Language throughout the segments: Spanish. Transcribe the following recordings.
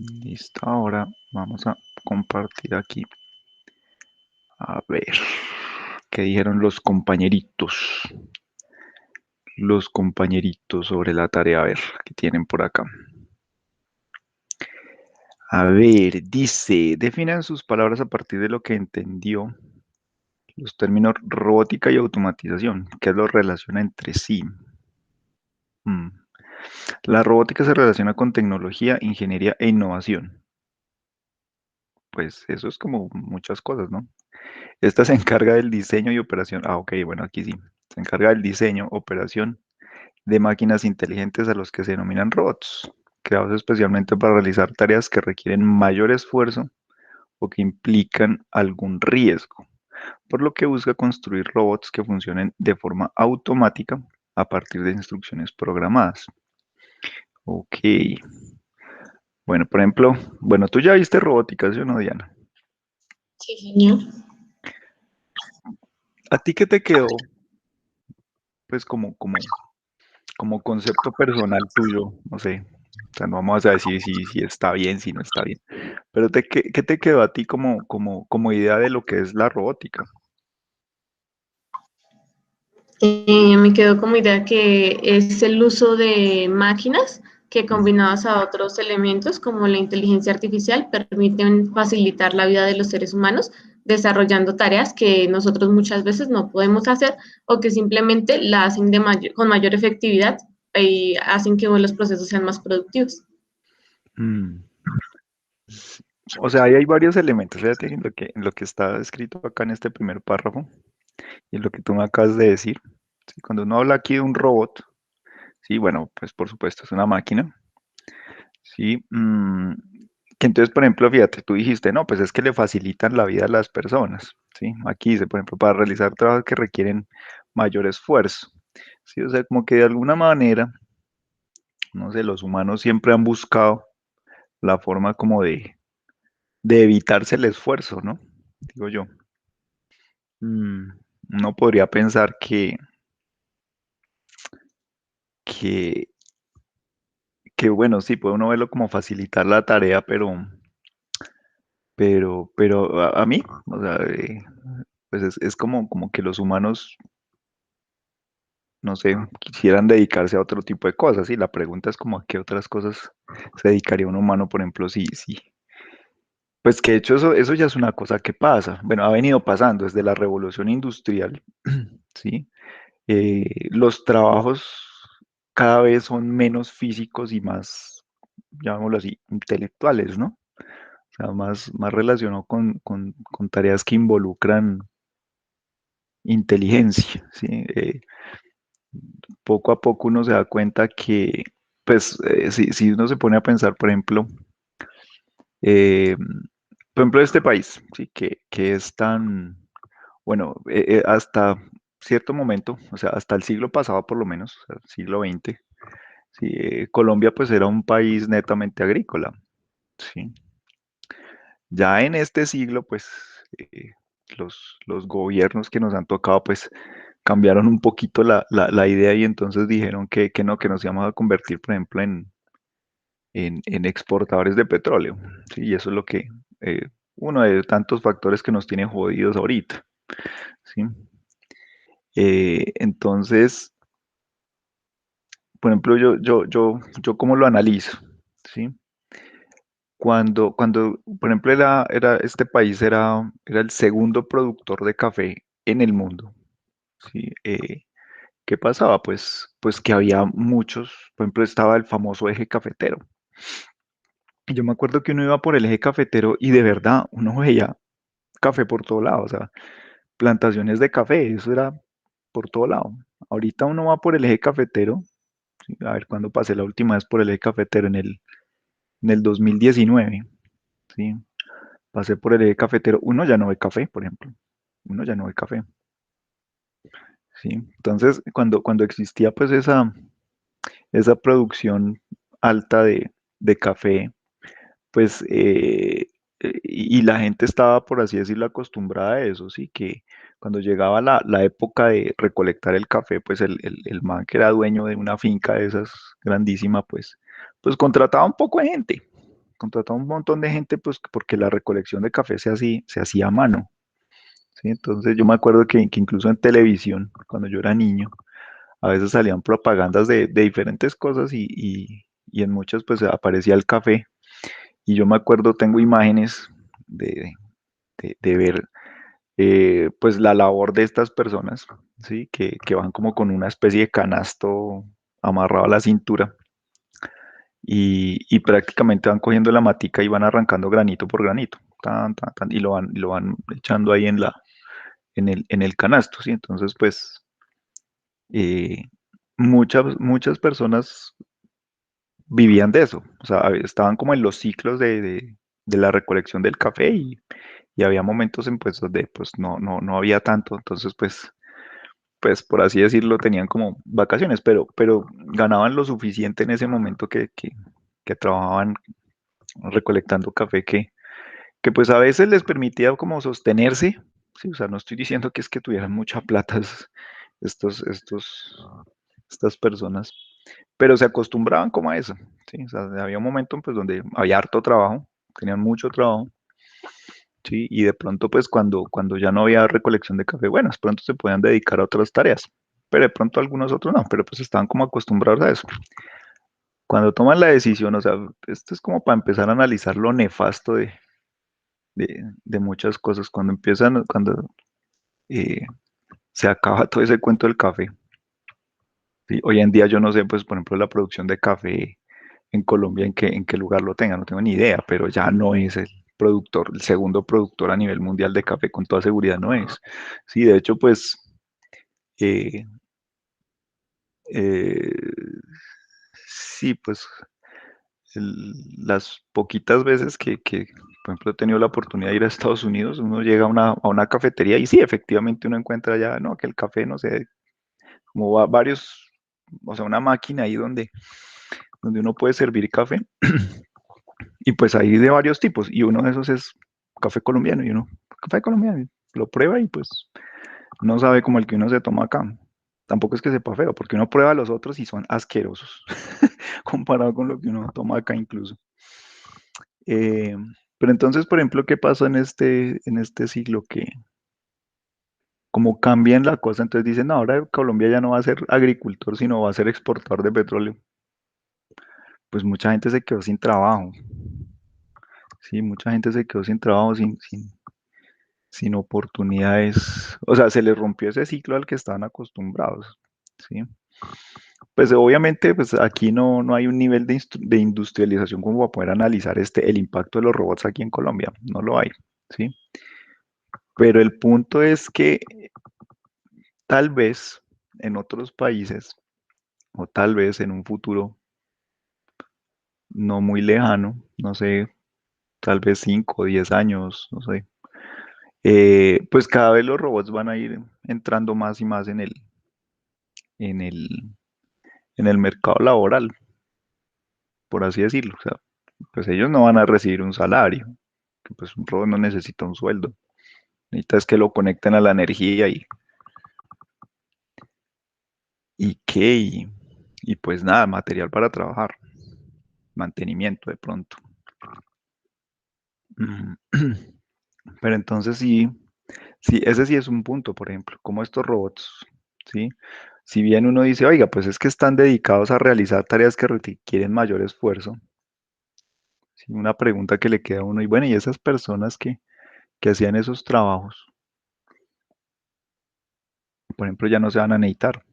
Listo, ahora vamos a compartir aquí. A ver, ¿qué dijeron los compañeritos? Los compañeritos sobre la tarea, a ver, ¿qué tienen por acá? A ver, dice, definan sus palabras a partir de lo que entendió los términos robótica y automatización, ¿qué los relaciona entre sí? Mm. La robótica se relaciona con tecnología, ingeniería e innovación. Pues eso es como muchas cosas, ¿no? Esta se encarga del diseño y operación. Ah, ok, bueno, aquí sí. Se encarga del diseño, operación de máquinas inteligentes a los que se denominan robots, creados especialmente para realizar tareas que requieren mayor esfuerzo o que implican algún riesgo, por lo que busca construir robots que funcionen de forma automática a partir de instrucciones programadas. Ok. Bueno, por ejemplo, bueno, tú ya viste robótica, ¿sí o no, Diana? Sí, señor. ¿A ti qué te quedó, pues, como concepto personal tuyo? No sé, o sea, no vamos a decir si está bien, si no está bien, pero ¿qué te quedó a ti como idea de lo que es la robótica? Me quedó como idea que es el uso de máquinas que Mm, combinadas a otros elementos como la inteligencia artificial permiten facilitar la vida de los seres humanos desarrollando tareas que nosotros muchas veces no podemos hacer o que simplemente la hacen con mayor efectividad y hacen que los procesos sean más productivos. mm. O sea, ahí hay varios elementos, fíjate en lo que está escrito acá en este primer párrafo y en lo que tú me acabas de decir. Sí, cuando uno habla aquí de un robot, sí, bueno, pues por supuesto es una máquina. Sí, que entonces, por ejemplo, fíjate, tú dijiste, no, pues es que le facilitan la vida a las personas, ¿sí? Aquí dice, por ejemplo, para realizar trabajos que requieren mayor esfuerzo, ¿sí? O sea, como que de alguna manera, no sé, los humanos siempre han buscado la forma como de evitarse el esfuerzo, ¿no? Digo yo. Mm, Uno podría pensar que, que, bueno, sí, puede uno verlo como facilitar la tarea, pero a mí, o sea, pues es como que los humanos, no sé, quisieran dedicarse a otro tipo de cosas, y la pregunta es como a qué otras cosas se dedicaría un humano, por ejemplo, sí. Pues que de hecho eso ya es una cosa que pasa, bueno, ha venido pasando desde la revolución industrial, ¿sí? Los trabajos cada vez son menos físicos y más, llamémoslo así, intelectuales, ¿no? O sea, más relacionado con tareas que involucran inteligencia, ¿sí? Poco a poco uno se da cuenta que, pues, si uno se pone a pensar, eh, por ejemplo, este país, ¿sí? Que es tan, bueno, hasta cierto momento, o sea, hasta el siglo pasado por lo menos, o sea, siglo XX, sí, Colombia pues era un país netamente agrícola, ¿sí? Ya en este siglo, pues, eh, los gobiernos que nos han tocado, pues, cambiaron un poquito la idea y entonces dijeron que no, que nos íbamos a convertir, por ejemplo, en exportadores de petróleo. Sí, y eso es lo que, eh, uno de tantos factores que nos tiene jodidos ahorita. ¿Sí? Entonces, por ejemplo, yo cómo lo analizo. ¿Sí? Por ejemplo, este país era el segundo productor de café en el mundo. ¿Sí? ¿Qué pasaba? Pues que había muchos, por ejemplo, estaba el famoso eje cafetero. Y yo me acuerdo que uno iba por el eje cafetero y de verdad uno veía café por todo lado, o sea, plantaciones de café, eso era por todo lado. Ahorita uno va por el eje cafetero, ¿sí? A ver cuándo pasé la última vez por el eje cafetero en el 2019, ¿sí? Pasé por el eje cafetero, uno ya no ve café, por ejemplo, uno ya no ve café, ¿sí? Entonces, cuando existía pues esa producción alta de café, pues, y la gente estaba, por así decirlo, acostumbrada a eso, sí, que cuando llegaba la época de recolectar el café, pues el man que era dueño de una finca de esas grandísima, pues contrataba un poco de gente, contrataba un montón de gente, pues porque la recolección de café se hacía a mano, ¿sí? Entonces yo me acuerdo que incluso en televisión, cuando yo era niño, a veces salían propagandas de diferentes cosas y en muchas pues aparecía el café. Y yo me acuerdo, tengo imágenes de, de ver pues la labor de estas personas, ¿sí? Que van como con una especie de canasto amarrado a la cintura y prácticamente van cogiendo la matica y van arrancando granito por granito, tan, tan, tan, y lo van echando ahí en el canasto, ¿sí? Entonces, pues, eh, muchas personas vivían de eso, o sea, estaban como en los ciclos de la recolección del café y había momentos en pues donde pues no había tanto, entonces pues por así decirlo tenían como vacaciones, pero ganaban lo suficiente en ese momento que trabajaban recolectando café que pues a veces les permitía como sostenerse, sí, o sea, no estoy diciendo que es que tuvieran mucha plata estos, estos, estas personas, pero se acostumbraban como a eso, sí, o sea, había un momento pues donde había harto trabajo, tenían mucho trabajo, sí, y de pronto pues cuando ya no había recolección de café, bueno, de pronto se podían dedicar a otras tareas, pero de pronto algunos otros no, pero pues estaban como acostumbrados a eso. Cuando toman la decisión, o sea, esto es como para empezar a analizar lo nefasto de muchas cosas. Cuando eh, se acaba todo ese cuento del café. ¿Sí? Hoy en día yo no sé, pues, por ejemplo, la producción de café en Colombia, en qué lugar lo tenga, no tengo ni idea, pero ya no es el productor, el segundo productor a nivel mundial de café, con toda seguridad no es. Sí, de hecho, pues, eh, eh, sí, pues, las poquitas veces por ejemplo, he tenido la oportunidad de ir a Estados Unidos, uno llega a una cafetería y sí, efectivamente uno encuentra ya, no, que el café, no sé, como varios, o sea, una máquina ahí donde uno puede servir café y pues hay de varios tipos y uno de esos es café colombiano y uno, café colombiano, y lo prueba y pues no sabe como el que uno se toma acá. Tampoco es que sepa feo, porque uno prueba los otros y son asquerosos comparado con lo que uno toma acá incluso. Eh, pero entonces, por ejemplo, ¿qué pasó en este siglo? Que como cambian la cosa, entonces dicen, no, ahora Colombia ya no va a ser agricultor, sino va a ser exportador de petróleo. Pues mucha gente se quedó sin trabajo, sí, mucha gente se quedó sin trabajo, sin oportunidades, o sea, se les rompió ese ciclo al que estaban acostumbrados, sí. Pues obviamente, pues aquí no hay un nivel de industrialización como para poder analizar el impacto de los robots aquí en Colombia, no lo hay, sí. Pero el punto es que tal vez en otros países, o tal vez en un futuro no muy lejano, no sé, tal vez 5 o 10 años, no sé, pues cada vez los robots van a ir entrando más y más en el, en el mercado laboral, por así decirlo. O sea, pues ellos no van a recibir un salario, que pues un robot no necesita un sueldo, necesita es que lo conecten a la energía y qué, y pues nada, material para trabajar, mantenimiento de pronto. Mm, pero entonces sí, sí, ese sí es un punto, por ejemplo, como estos robots, ¿sí? Si bien uno dice, oiga, pues es que están dedicados a realizar tareas que requieren mayor esfuerzo, ¿sí? Una pregunta que le queda a uno, y bueno, ¿y esas personas que hacían esos trabajos, por ejemplo, ya no se van a necesitar,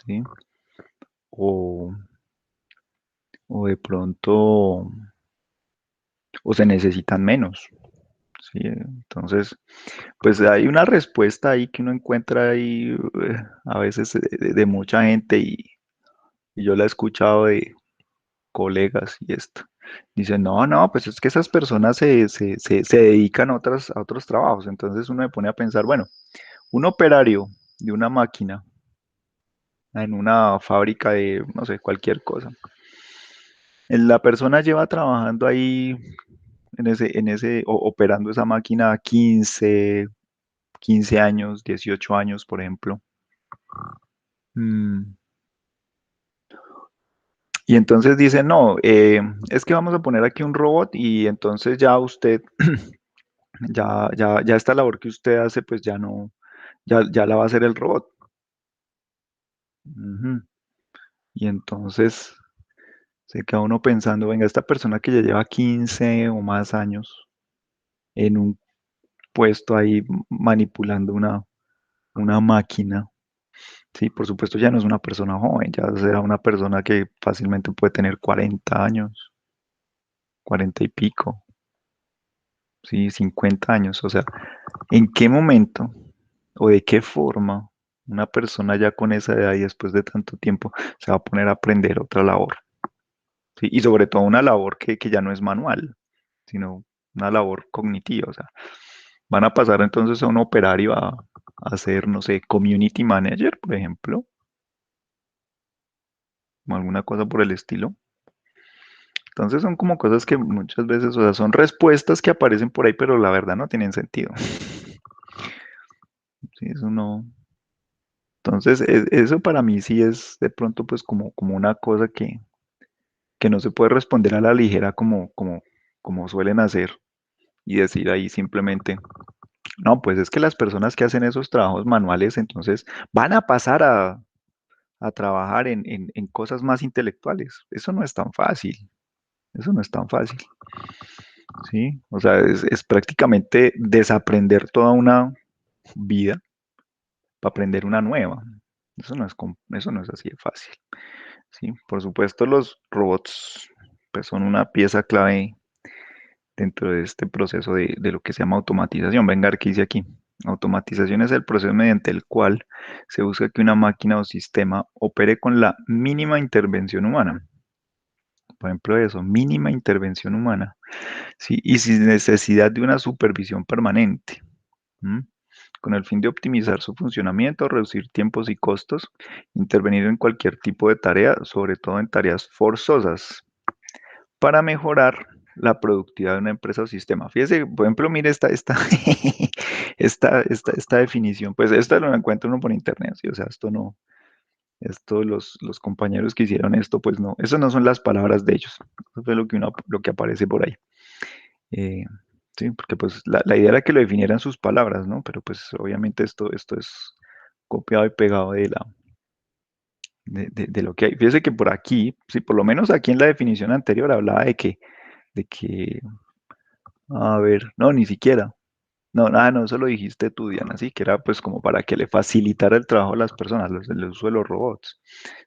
¿sí? O, o de pronto, o se necesitan menos, ¿sí? Entonces, pues hay una respuesta ahí que uno encuentra ahí a veces de mucha gente y yo la he escuchado de colegas y esto. Dicen, no, pues es que esas personas se dedican a otros trabajos. Entonces uno me pone a pensar, bueno, un operario de una máquina en una fábrica de, no sé, cualquier cosa. La persona lleva trabajando ahí operando esa máquina 15 años, 18 años, por ejemplo. Mm, Y entonces dice, no, es que vamos a poner aquí un robot y entonces ya usted, ya esta labor que usted hace, pues ya no, ya la va a hacer el robot. Ujú. Y entonces se queda uno pensando, venga, esta persona que ya lleva 15 o más años en un puesto ahí manipulando una máquina, sí, por supuesto ya no es una persona joven, ya será una persona que fácilmente puede tener 40 años, 40 y pico, sí, 50 años. O sea, ¿en qué momento o de qué forma una persona ya con esa edad y después de tanto tiempo se va a poner a aprender otra labor? ¿Sí? Y sobre todo una labor que ya no es manual, sino una labor cognitiva. O sea, van a pasar entonces a un operario a hacer, no sé, community manager, por ejemplo, o alguna cosa por el estilo. Entonces son como cosas que muchas veces, o sea, son respuestas que aparecen por ahí, pero la verdad no tienen sentido. Sí, eso no. Entonces, eso para mí sí es de pronto pues como una cosa que no se puede responder a la ligera como suelen hacer y decir ahí simplemente, no, pues es que las personas que hacen esos trabajos manuales entonces van a pasar a trabajar en cosas más intelectuales. Eso no es tan fácil, eso no es tan fácil, ¿sí? O sea, es prácticamente desaprender toda una vida para aprender una nueva. Eso no es así de fácil, ¿sí? Por supuesto, los robots pues, son una pieza clave dentro de este proceso de lo que se llama automatización. Venga, ¿qué dice aquí? Automatización es el proceso mediante el cual se busca que una máquina o sistema opere con la mínima intervención humana. Por ejemplo, eso, mínima intervención humana, ¿sí? Y sin necesidad de una supervisión permanente. ¿M? Con el fin de optimizar su funcionamiento, reducir tiempos y costos, intervenir en cualquier tipo de tarea, sobre todo en tareas forzosas, para mejorar la productividad de una empresa o sistema. Fíjese, por ejemplo, mire esta definición, pues esta lo encuentra uno por internet, ¿sí? O sea, esto no, esto los compañeros que hicieron esto, pues no, eso no son las palabras de ellos, eso fue lo que aparece por ahí. Eh, sí, porque pues la idea era que lo definieran sus palabras, ¿no? Pero pues obviamente esto es copiado y pegado de lo que hay. Fíjese que por aquí, sí, por lo menos aquí en la definición anterior hablaba de que, a ver, no, ni siquiera. No, nada, no, eso lo dijiste tú, Diana, sí, que era pues como para que le facilitara el trabajo a las personas, el uso de los robots.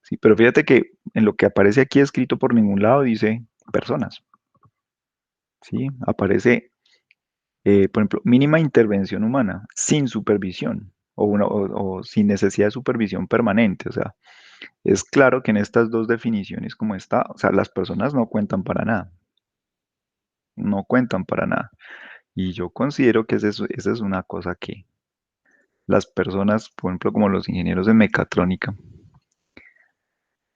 Sí, pero fíjate que en lo que aparece aquí escrito por ningún lado dice personas, sí, aparece por ejemplo, mínima intervención humana, sin supervisión o sin necesidad de supervisión permanente. O sea, es claro que en estas dos definiciones como está, o sea, las personas no cuentan para nada, no cuentan para nada. Y yo considero que esa es una cosa que las personas, por ejemplo, como los ingenieros de mecatrónica,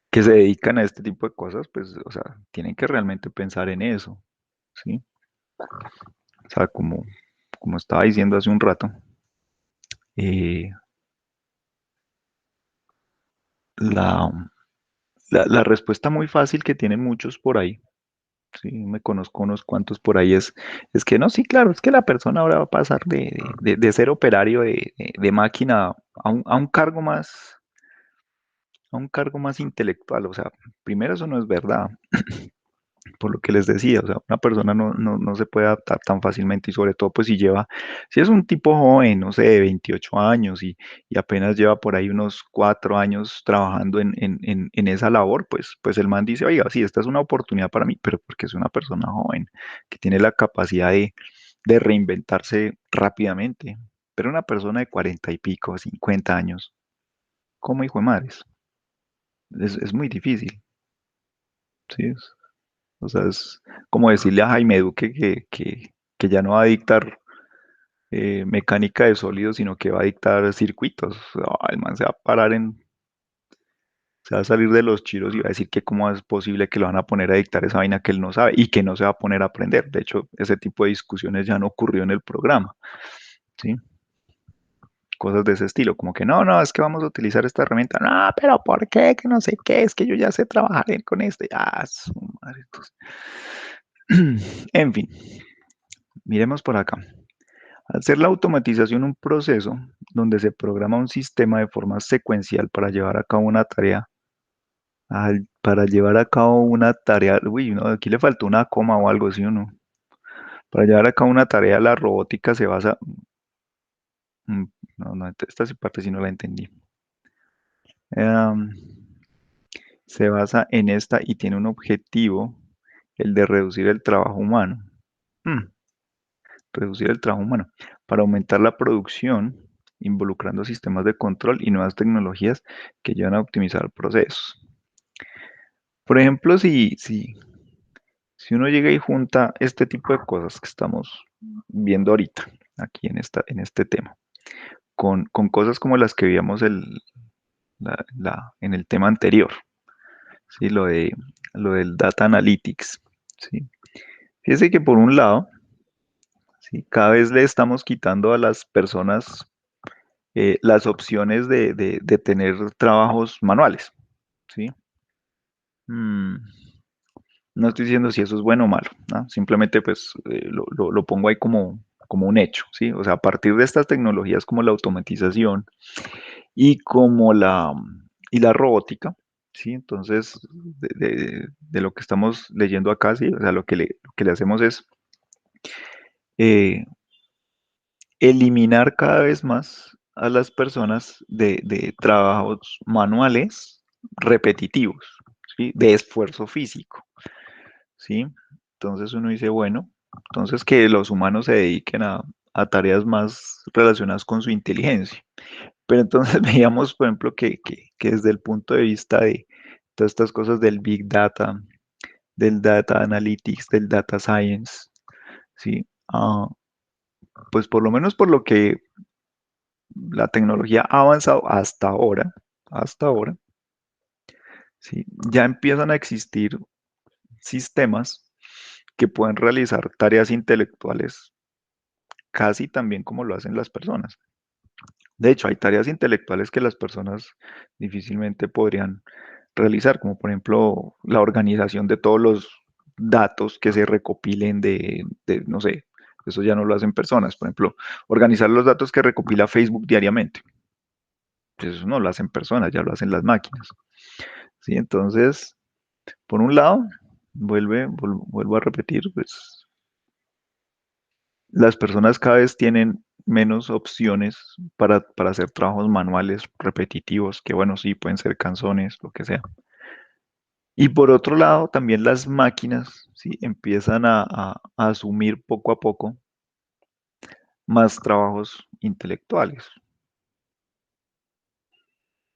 que se dedican a este tipo de cosas, pues, o sea, tienen que realmente pensar en eso, ¿sí? O sea, como estaba diciendo hace un rato, eh, la, la respuesta muy fácil que tienen muchos por ahí, sí, me conozco unos cuantos por ahí, es que no, sí, claro, es que la persona ahora va a pasar de ser operario de máquina a un cargo más intelectual. O sea, primero eso no es verdad, por lo que les decía, o sea, una persona no se puede adaptar tan fácilmente y sobre todo pues si es un tipo joven, no sé, de 28 años y apenas lleva por ahí unos 4 años trabajando en esa labor, pues el man dice, oiga, sí, esta es una oportunidad para mí, pero porque es una persona joven que tiene la capacidad de reinventarse rápidamente. Pero una persona de 40 y pico, 50 años, ¿cómo hijo de madres? Es muy difícil, ¿sí? O sea, es como decirle a Jaime Duque que ya no va a dictar mecánica de sólidos, sino que va a dictar circuitos. El man se va a se va a salir de los chiros y va a decir que cómo es posible que lo van a poner a dictar esa vaina que él no sabe y que no se va a poner a aprender. De hecho, ese tipo de discusiones ya no ocurrió en el programa, ¿sí? cosas de ese estilo, como que no, no, es que vamos a utilizar esta herramienta, no, pero ¿por qué? Que no sé qué, es que yo ya sé trabajar con este, ah, su madre, entonces. En fin, miremos por acá. Hacer la automatización un proceso donde se programa un sistema de forma secuencial para llevar a cabo una tarea, para llevar a cabo una tarea, uy, no, aquí le faltó una coma o algo así, ¿o no? Para llevar a cabo una tarea, la robótica se basa, mm, no, no, esta sí parte sí no la entendí. Em, Se basa en esta y tiene un objetivo, el de reducir el trabajo humano. Mm, reducir el trabajo humano para aumentar la producción, involucrando sistemas de control y nuevas tecnologías que llevan a optimizar procesos. Por ejemplo, si uno llega y junta este tipo de cosas que estamos viendo ahorita, aquí en este tema, con cosas como las que veíamos en el tema anterior, ¿sí? Lo del data analytics, ¿sí? Fíjese que por un lado, ¿sí? Cada vez le estamos quitando a las personas las opciones de tener trabajos manuales, ¿sí? Mm, no estoy diciendo si eso es bueno o malo, ¿no? Simplemente pues lo pongo ahí como un hecho, ¿sí? O sea, a partir de estas tecnologías como la automatización y como y la robótica, ¿sí? Entonces, de lo que estamos leyendo acá, ¿sí? O sea, lo que le hacemos es eh, eliminar cada vez más a las personas de trabajos manuales repetitivos, ¿sí? De esfuerzo físico, ¿sí? Entonces uno dice, bueno, entonces que los humanos se dediquen a tareas más relacionadas con su inteligencia. Pero entonces veíamos, por ejemplo, que desde el punto de vista de todas estas cosas del Big Data, del Data Analytics, del Data Science, ¿sí? Pues por lo menos por lo que la tecnología ha avanzado hasta ahora, ¿sí? Ya empiezan a existir sistemas que pueden realizar tareas intelectuales casi también como lo hacen las personas. De hecho, hay tareas intelectuales que las personas difícilmente podrían realizar, como por ejemplo la organización de todos los datos que se recopilen no sé, eso ya no lo hacen personas. Por ejemplo, organizar los datos que recopila Facebook diariamente. Pues eso no lo hacen personas, ya lo hacen las máquinas. ¿Sí? Entonces, por un lado, vuelvo a repetir, pues las personas cada vez tienen menos opciones para hacer trabajos manuales repetitivos, que bueno, sí, pueden ser canzones, lo que sea. Y por otro lado, también las máquinas, ¿sí? Empiezan a asumir poco a poco más trabajos intelectuales,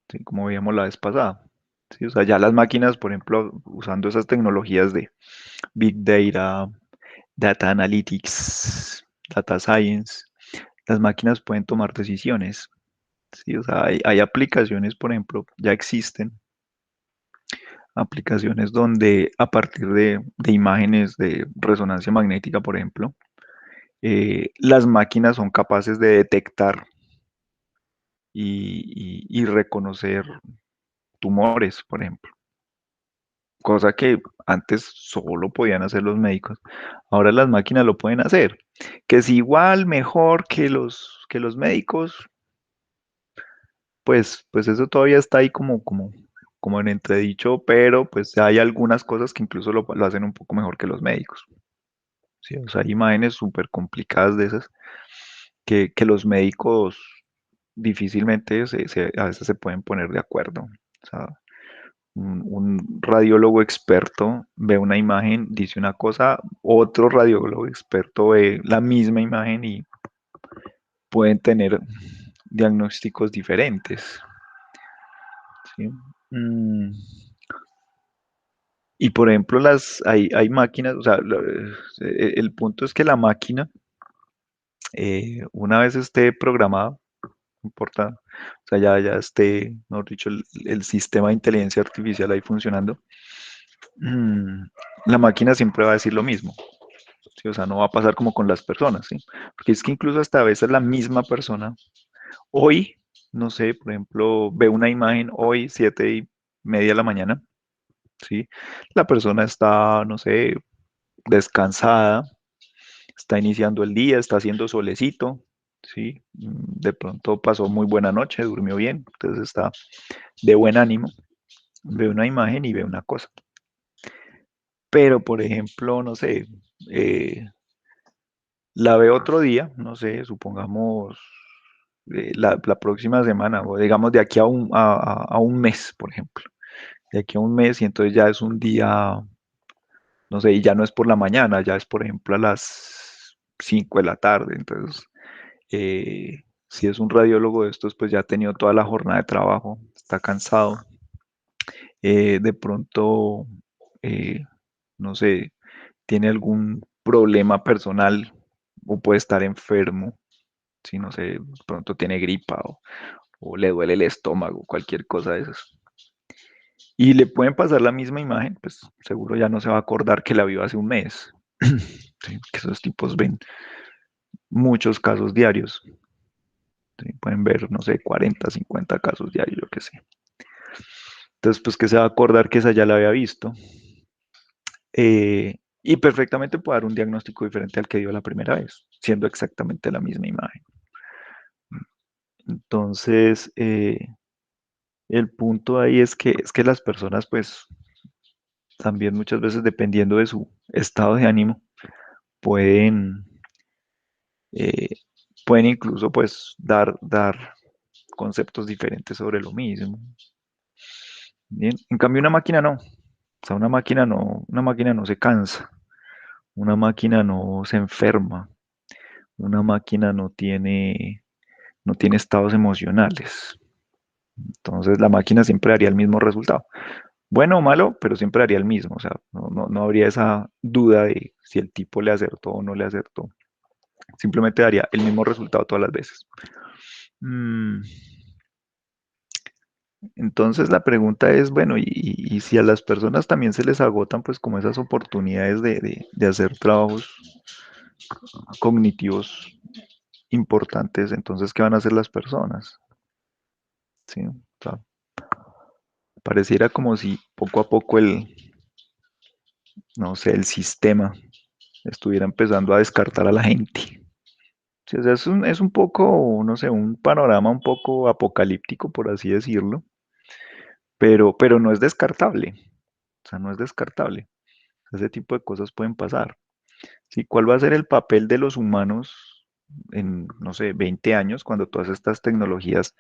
¿sí? Como veíamos la vez pasada. ¿Sí? O sea, ya las máquinas, por ejemplo, usando esas tecnologías de Big Data, Data Analytics, Data Science, las máquinas pueden tomar decisiones. ¿Sí? O sea, hay aplicaciones, por ejemplo, ya existen aplicaciones donde a partir de imágenes de resonancia magnética, por ejemplo, las máquinas son capaces de detectar y reconocer tumores, por ejemplo, cosa que antes solo podían hacer los médicos. Ahora las máquinas lo pueden hacer, que es igual, mejor que que los médicos, pues eso todavía está ahí como en entredicho, pero pues hay algunas cosas que incluso lo hacen un poco mejor que los médicos. ¿Sí? O sea, hay imágenes súper complicadas de esas que los médicos difícilmente a veces se pueden poner de acuerdo. O sea, un radiólogo experto ve una imagen, dice una cosa, otro radiólogo experto ve la misma imagen y pueden tener diagnósticos diferentes. ¿Sí? Mm, y por ejemplo, hay máquinas, o sea, el punto es que la máquina, una vez esté programada, no importa, o sea, ya esté, mejor dicho, el sistema de inteligencia artificial ahí funcionando, mm, la máquina siempre va a decir lo mismo, ¿sí? O sea, no va a pasar como con las personas, ¿sí? Porque es que incluso hasta a veces la misma persona Hoy, no sé, por ejemplo, ve una imagen hoy, 7:30 de la mañana, ¿sí? La persona está, no sé, descansada, está iniciando el día, está haciendo solecito, ¿sí? De pronto pasó muy buena noche, durmió bien, entonces está de buen ánimo, ve una imagen y ve una cosa. Pero, por ejemplo, no sé, eh, la ve otro día, no sé, supongamos la próxima semana, o digamos de aquí a un mes, por ejemplo. De aquí a un mes, y entonces ya es un día, no sé, y ya no es por la mañana, ya es, por ejemplo, a las 5 de la tarde. Entonces, si es un radiólogo de estos, pues ya ha tenido toda la jornada de trabajo, está cansado. De pronto, eh, no sé, tiene algún problema personal o puede estar enfermo, si no sé, de pronto tiene gripa o le duele el estómago, cualquier cosa de esas. Y le pueden pasar la misma imagen, pues seguro ya no se va a acordar que la vio hace un mes. Sí, que esos tipos ven muchos casos diarios. Sí, pueden ver, no sé, 40, 50 casos diarios, yo qué sé. Entonces, pues que se va a acordar que esa ya la había visto. Y perfectamente puede dar un diagnóstico diferente al que dio la primera vez, siendo exactamente la misma imagen. Entonces, el punto ahí es que las personas, pues, también muchas veces, dependiendo de su estado de ánimo, pueden, eh, pueden incluso, pues, dar conceptos diferentes sobre lo mismo. Bien. En cambio, una máquina no. O sea, una máquina no se cansa, una máquina no se enferma, una máquina no tiene estados emocionales. Entonces, la máquina siempre daría el mismo resultado. Bueno o malo, pero siempre haría el mismo. O sea, no habría esa duda de si el tipo le acertó o no le acertó. Simplemente daría el mismo resultado todas las veces. Mm, Entonces la pregunta es, bueno, y si a las personas también se les agotan pues como esas oportunidades de hacer trabajos cognitivos importantes, entonces ¿qué van a hacer las personas? ¿Sí? O sea, pareciera como si poco a poco no sé, el sistema estuviera empezando a descartar a la gente. Sí, o sea, es un poco, no sé, un panorama un poco apocalíptico, por así decirlo, pero no es descartable. O sea, no es descartable. Ese tipo de cosas pueden pasar. ¿Sí? ¿Cuál va a ser el papel de los humanos en, no sé, 20 años, cuando todas estas tecnologías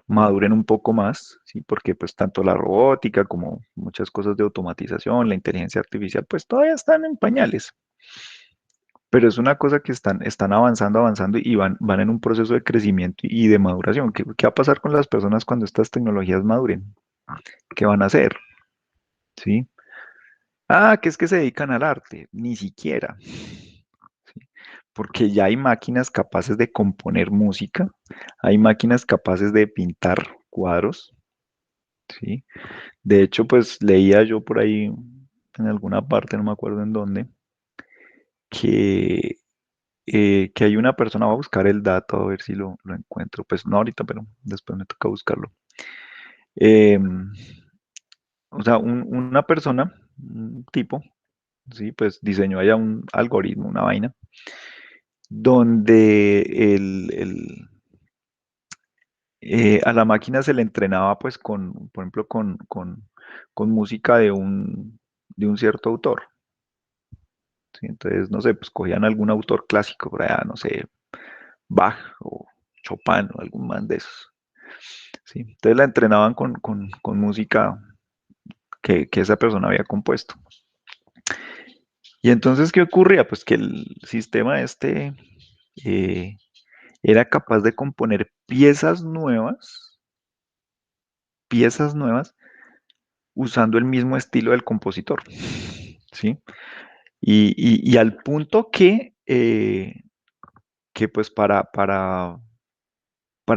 maduren un poco más? ¿Sí? Porque pues tanto la robótica como muchas cosas de automatización, la inteligencia artificial, pues todavía están en pañales. Pero es una cosa que están avanzando, avanzando y van en un proceso de crecimiento y de maduración. ¿Qué va a pasar con las personas cuando estas tecnologías maduren? ¿Qué van a hacer? ¿Sí? Ah, que es que se dedican al arte. Ni siquiera. ¿Sí? Porque ya hay máquinas capaces de componer música, hay máquinas capaces de pintar cuadros, ¿sí? De hecho, pues leía yo por ahí en alguna parte, no me acuerdo en dónde, que que hay una persona, va a buscar el dato a ver si lo encuentro, pues no ahorita, pero después me toca buscarlo. Em, o sea, una persona, un tipo, sí, pues diseñó allá un algoritmo, una vaina, donde a la máquina se le entrenaba pues por ejemplo, con música de un cierto autor. ¿Sí? Entonces, no sé, pues cogían algún autor clásico, por allá, no sé, Bach o Chopin o algún man de esos. ¿Sí? Entonces la entrenaban con música que esa persona había compuesto. Y entonces, ¿qué ocurría? Pues que el sistema eh, era capaz de componer piezas nuevas, usando el mismo estilo del compositor. ¿Sí? Y al punto que pues para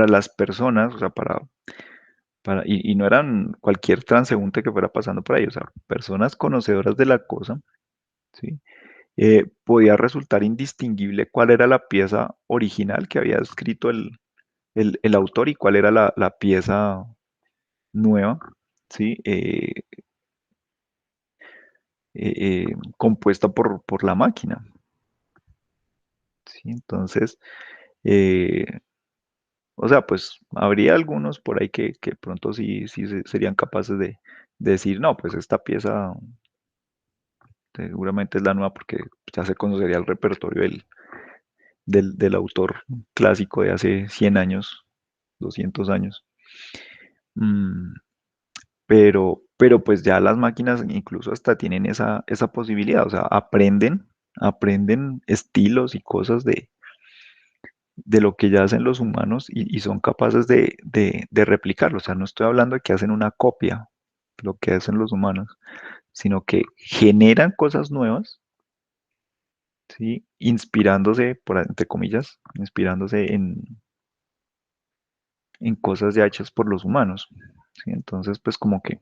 las personas, o sea, y no eran cualquier transeúnte que fuera pasando por ahí, o sea, personas conocedoras de la cosa, ¿sí? Podía resultar indistinguible cuál era la pieza original que había escrito el autor y cuál era la pieza nueva, ¿sí? Compuesta por la máquina, ¿sí? Entonces, eh, o sea, pues habría algunos por ahí que pronto sí serían capaces de decir, no, pues esta pieza seguramente es la nueva porque ya se conocería el repertorio del autor clásico de hace 100 años, 200 años. Mm, pero pues ya las máquinas incluso hasta tienen esa posibilidad, o sea, aprenden estilos y cosas de lo que ya hacen los humanos y son capaces de replicarlo. O sea, no estoy hablando de que hacen una copia de lo que hacen los humanos, sino que generan cosas nuevas, ¿sí? Inspirándose, entre comillas, inspirándose en cosas ya hechas por los humanos, ¿sí? Entonces, pues como que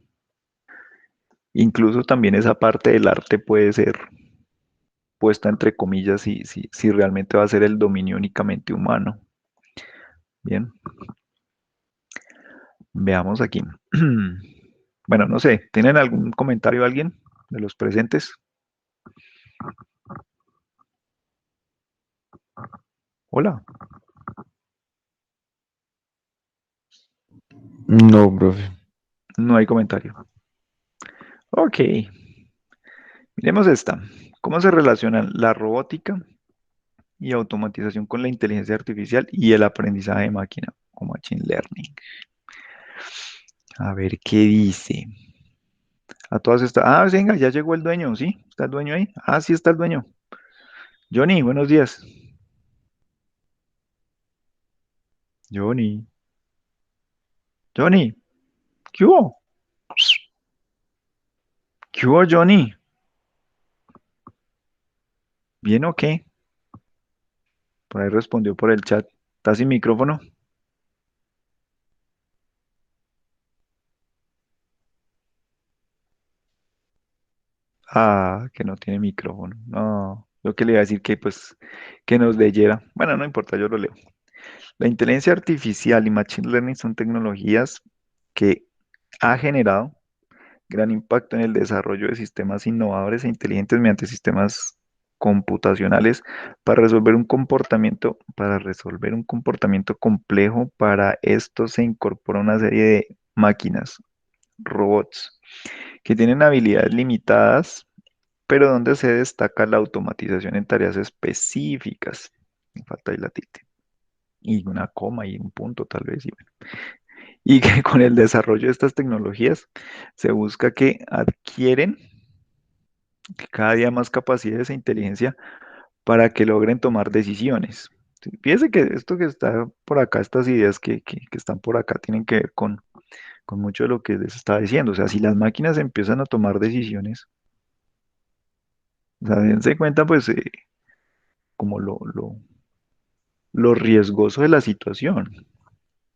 incluso también esa parte del arte puede ser puesta entre comillas si realmente va a ser el dominio únicamente humano. Bien, veamos aquí. Bueno, no sé, ¿tienen algún comentario alguien de los presentes? Hola, No, profe. no hay comentario. Ok, miremos esta. ¿Cómo se relacionan la robótica y automatización con la inteligencia artificial y el aprendizaje de máquina o machine learning? A ver qué dice. A todas estas. Ah, venga, ya llegó el dueño, ¿sí? ¿Está el dueño ahí? Ah, sí está el dueño. Johnny, buenos días. Johnny, Johnny, ¿qué hubo? ¿Qué hubo, Johnny? ¿Bien o qué? Por ahí respondió por el chat. ¿Estás sin micrófono? Ah, que no tiene micrófono. No, lo que le iba a decir que pues que nos leyera. Bueno, no importa, yo lo leo. La inteligencia artificial y machine learning son tecnologías que ha generado gran impacto en el desarrollo de sistemas innovadores e inteligentes mediante sistemas computacionales para resolver un comportamiento complejo. Para esto se incorpora una serie de máquinas, robots, que tienen habilidades limitadas, pero donde se destaca la automatización en tareas específicas. Me falta ahí la tilde. Y una coma y un punto tal vez. Y que con el desarrollo de estas tecnologías se busca que adquieren cada día más capacidades e inteligencia para que logren tomar decisiones. Sí, fíjese que esto que está por acá, estas ideas que están por acá, tienen que ver con mucho de lo que les estaba diciendo. O sea, si las máquinas empiezan a tomar decisiones, o sea, dense cuenta, pues, como lo riesgoso de la situación.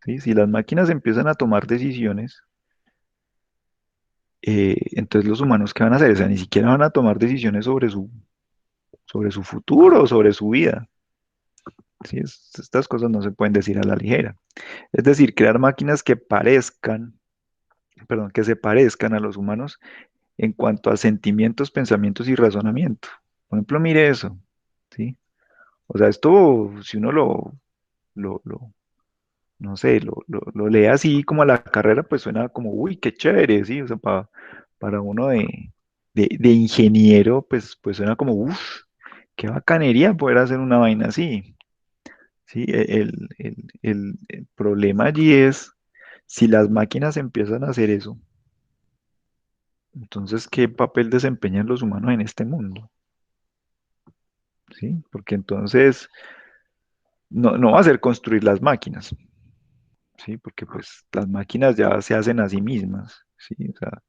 ¿Sí? Si las máquinas empiezan a tomar decisiones, entonces los humanos, ¿qué van a hacer? O sea, ni siquiera van a tomar decisiones sobre su futuro, sobre su vida. ¿Sí? Estas cosas no se pueden decir a la ligera. Es decir, crear máquinas que parezcan, perdón, que se parezcan a los humanos en cuanto a sentimientos, pensamientos y razonamiento. Por ejemplo, mire eso, ¿sí? O sea, esto, si uno lo no sé, lo lee así como a la carrera, pues suena como, uy, qué chévere, ¿sí? O sea, para uno de ingeniero, pues suena como, uff, qué bacanería poder hacer una vaina así, ¿sí? El problema allí es, si las máquinas empiezan a hacer eso, entonces, ¿qué papel desempeñan los humanos en este mundo? ¿Sí? Porque entonces no va a ser construir las máquinas, ¿sí? Porque pues las máquinas ya se hacen a sí mismas, ¿sí? O sea,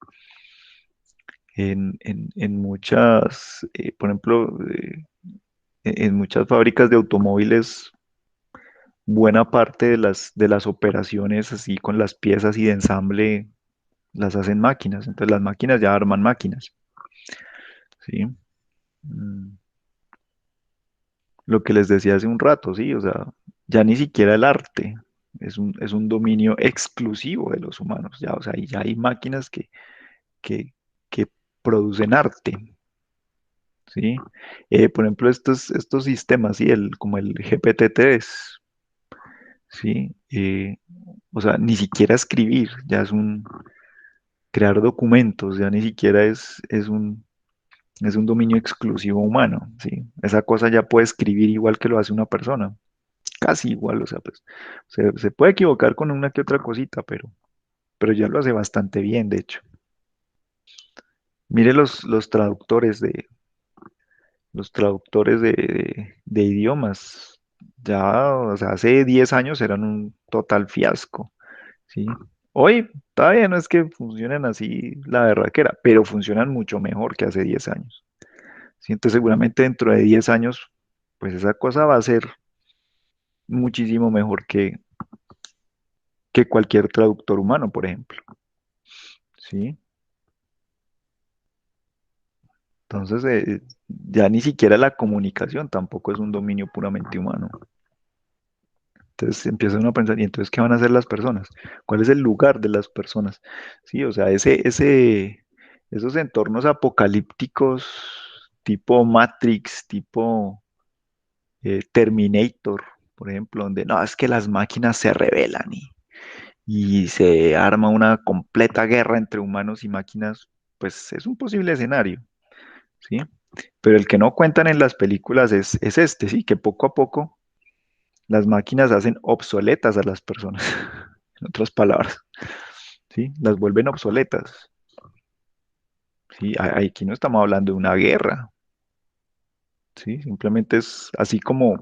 en muchas, por ejemplo, en muchas fábricas de automóviles, buena parte de las operaciones así con las piezas y de ensamble las hacen máquinas. Entonces las máquinas ya arman máquinas, ¿sí? Mm, Lo que les decía hace un rato, sí, o sea, ya ni siquiera el arte. es un dominio exclusivo de los humanos, ya, o sea, y ya hay máquinas que, que producen arte, ¿sí? Por ejemplo, estos sistemas, ¿sí? Como el GPT-3, ¿sí? O sea, ni siquiera escribir, ya es un crear documentos, ya ni siquiera es un dominio exclusivo humano, ¿sí? Esa cosa ya puede escribir igual que lo hace una persona, casi igual, o sea, pues se puede equivocar con una que otra cosita, pero ya lo hace bastante bien, de hecho. Mire los traductores de idiomas, ya, o sea, hace 10 años eran un total fiasco, ¿sí? Hoy todavía no es que funcionen así la berraquera, pero funcionan mucho mejor que hace 10 años. ¿Sí? Entonces seguramente dentro de 10 años, pues esa cosa va a ser muchísimo mejor que cualquier traductor humano, por ejemplo, ¿sí? Entonces, ya ni siquiera la comunicación tampoco es un dominio puramente humano. Entonces empieza uno a pensar, ¿y entonces qué van a hacer las personas? ¿Cuál es el lugar de las personas? Sí, o sea, esos entornos apocalípticos tipo Matrix, tipo Terminator, por ejemplo, donde no, es que las máquinas se rebelan y se arma una completa guerra entre humanos y máquinas, pues es un posible escenario, ¿sí? Pero el que no cuentan en las películas es este, ¿sí? Que poco a poco las máquinas hacen obsoletas a las personas, en otras palabras, ¿sí? Las vuelven obsoletas, ¿sí? Aquí no estamos hablando de una guerra, ¿sí? Simplemente es así como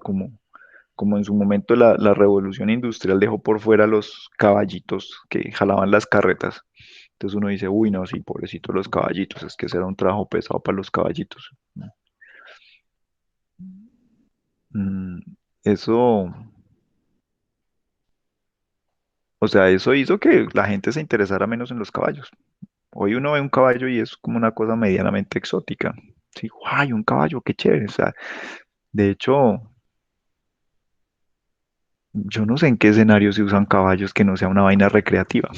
en su momento la revolución industrial dejó por fuera los caballitos que jalaban las carretas. Entonces uno dice, uy, no, sí, pobrecito los caballitos, es que ese era un trabajo pesado para los caballitos. Mm, eso, o sea, eso hizo que la gente se interesara menos en los caballos. Hoy uno ve un caballo y es como una cosa medianamente exótica. Sí, guay, un caballo, qué chévere. O sea, de hecho, yo no sé en qué escenario se usan caballos que no sea una vaina recreativa.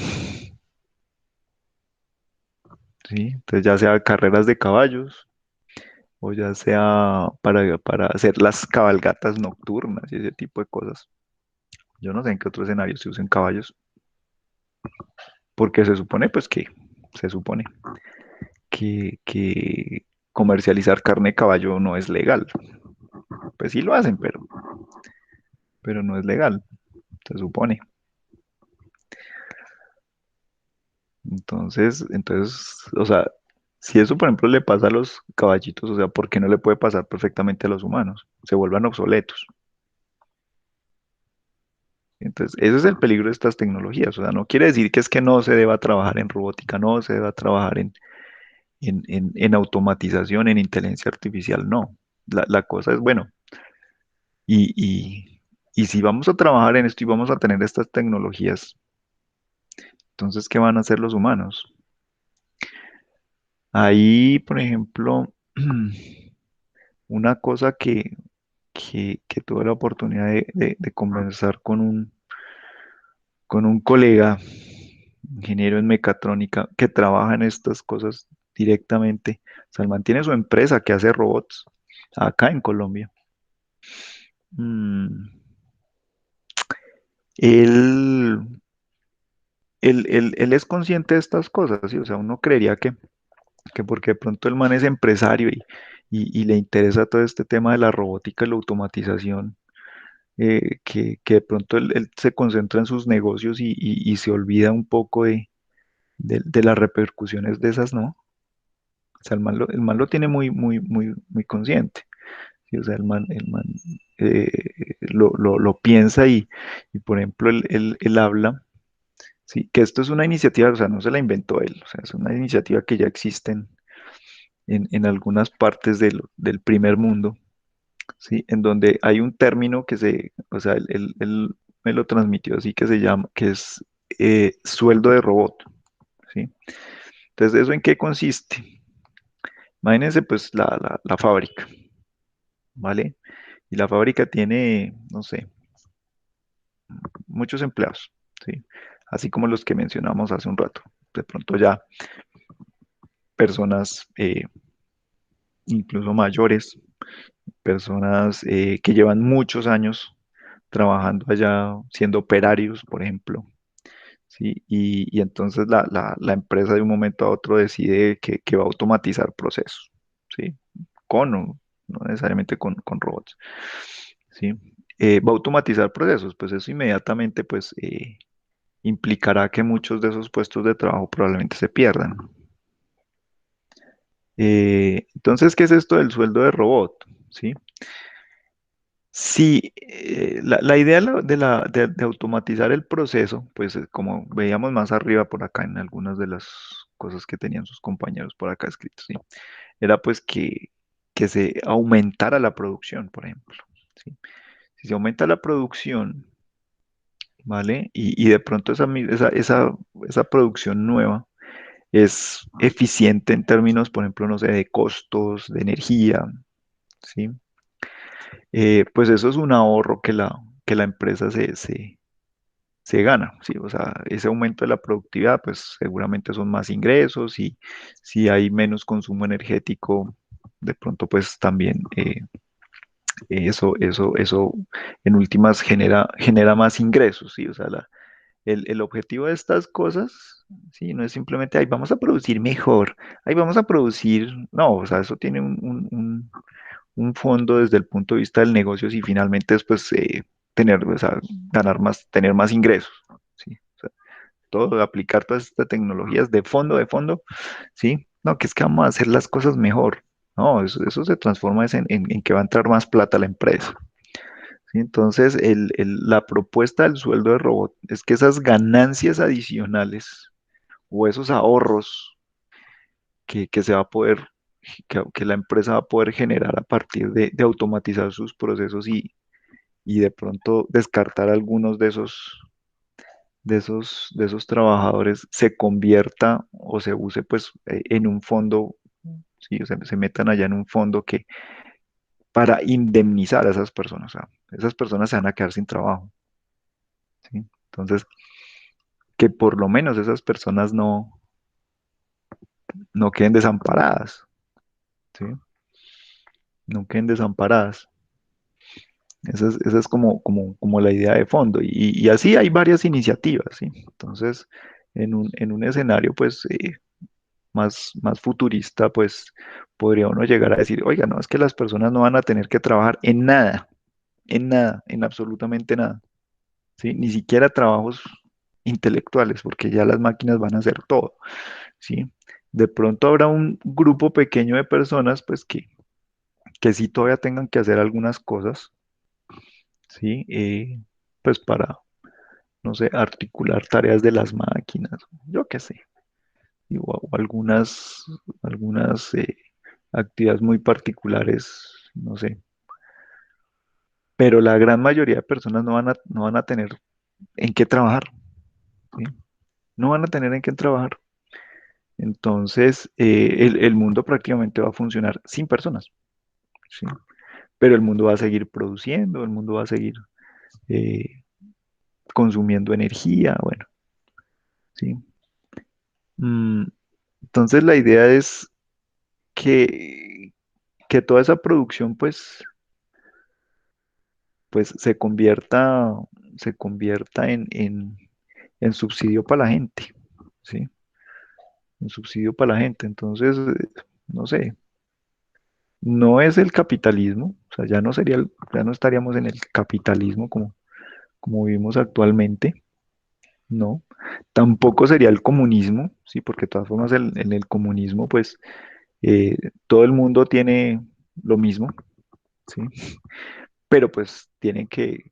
Sí, entonces ya sea carreras de caballos o ya sea para hacer las cabalgatas nocturnas y ese tipo de cosas. Yo no sé en qué otro escenario se usen caballos, porque se supone, pues que se supone que comercializar carne de caballo no es legal. Pues sí lo hacen, pero no es legal, se supone. Entonces, o sea, si eso, por ejemplo, le pasa a los caballitos, o sea, ¿por qué no le puede pasar perfectamente a los humanos? Se vuelvan obsoletos. Entonces, ese es el peligro de estas tecnologías. O sea, no quiere decir que es que no se deba trabajar en robótica, no se deba trabajar en automatización, en inteligencia artificial, no. La cosa es, bueno, y, y, y si vamos a trabajar en esto y vamos a tener estas tecnologías, entonces, ¿qué van a hacer los humanos? Ahí, por ejemplo, una cosa que tuve la oportunidad de conversar con un colega, ingeniero en mecatrónica, que trabaja en estas cosas directamente. O sea, él mantiene su empresa que hace robots acá en Colombia. Mm, él, él es consciente de estas cosas, ¿sí? O sea, uno creería que porque de pronto el man es empresario y le interesa todo este tema de la robótica y la automatización, que de pronto él se concentra en sus negocios y se olvida un poco de las repercusiones de esas, ¿no? O sea, el man lo tiene muy consciente. ¿Sí? O sea, el man eh, lo piensa y, por ejemplo, él habla, ¿sí? Que esto es una iniciativa, o sea, no se la inventó él, o sea, es una iniciativa que ya existe en algunas partes del primer mundo, ¿sí? En donde hay un término o sea, él me lo transmitió así que se llama, que es sueldo de robot, ¿sí? Entonces, ¿eso en qué consiste? Imagínense pues la fábrica, ¿vale? Y la fábrica tiene, no sé, muchos empleados, ¿sí? Así como los que mencionamos hace un rato. De pronto ya personas incluso mayores, personas que llevan muchos años trabajando allá, siendo operarios, por ejemplo, ¿sí? Y entonces la empresa de un momento a otro decide que va a automatizar procesos, ¿sí? Con o no necesariamente con robots, ¿sí? Va a automatizar procesos, pues eso inmediatamente pues implicará que muchos de esos puestos de trabajo probablemente se pierdan. Entonces, ¿qué es esto del sueldo de robot? ¿Sí? Sí, la idea de automatizar el proceso, pues como veíamos más arriba por acá en algunas de las cosas que tenían sus compañeros por acá escritos, ¿sí? Era pues que se aumentara la producción, por ejemplo, ¿sí? Si se aumenta la producción, ¿vale? Y de pronto esa producción nueva es eficiente en términos, por ejemplo, no sé, de costos, de energía, ¿sí? Pues eso es un ahorro que la empresa se gana, ¿sí? O sea, ese aumento de la productividad, pues seguramente son más ingresos y si hay menos consumo energético, de pronto pues también eso en últimas genera más ingresos, ¿sí? O sea, el objetivo de estas cosas, sí, no es simplemente, ay, vamos a producir mejor, ay, vamos a producir, no, o sea, eso tiene un fondo desde el punto de vista del negocio si finalmente es pues tener, o sea, ganar más, tener más ingresos, ¿sí? O sea, todo, aplicar todas estas tecnologías de fondo, ¿sí? No, que es que vamos a hacer las cosas mejor. No, eso se transforma es en que va a entrar más plata a la empresa. ¿Sí? Entonces, la propuesta del sueldo de robot es que esas ganancias adicionales o esos ahorros que se va a poder, que la empresa va a poder generar a partir de automatizar sus procesos y de pronto descartar algunos de esos trabajadores se convierta o se use pues en un fondo, sí, o sea, se metan allá en un fondo que para indemnizar a esas personas, o sea, esas personas se van a quedar sin trabajo, ¿sí? Entonces, que por lo menos esas personas no queden desamparadas, ¿sí? No queden desamparadas. Esa es como la idea de fondo. Y así hay varias iniciativas, ¿sí? Entonces, en un escenario, pues, más futurista, pues, podría uno llegar a decir, oiga, no, es que las personas no van a tener que trabajar en nada, en absolutamente nada, ¿sí? Ni siquiera trabajos intelectuales, porque ya las máquinas van a hacer todo, ¿sí? De pronto habrá un grupo pequeño de personas, pues, que sí todavía tengan que hacer algunas cosas, ¿sí? Pues para, no sé, articular tareas de las máquinas, yo qué sé, y o algunas actividades muy particulares, no sé, pero la gran mayoría de personas no van a tener en qué trabajar, ¿sí? No van a tener en qué trabajar. Entonces, el mundo prácticamente va a funcionar sin personas, ¿sí? Pero el mundo va a seguir produciendo, el mundo va a seguir eh, consumiendo energía, bueno, ¿sí? Mm, entonces la idea es que, que toda esa producción pues se convierta en subsidio para la gente, ¿sí? En subsidio para la gente. Entonces, no sé, no es el capitalismo, o sea, ya no estaríamos en el capitalismo como vivimos actualmente, no. Tampoco sería el comunismo, sí, porque de todas formas en el comunismo, pues, eh, todo el mundo tiene lo mismo, ¿sí? Pero pues tienen que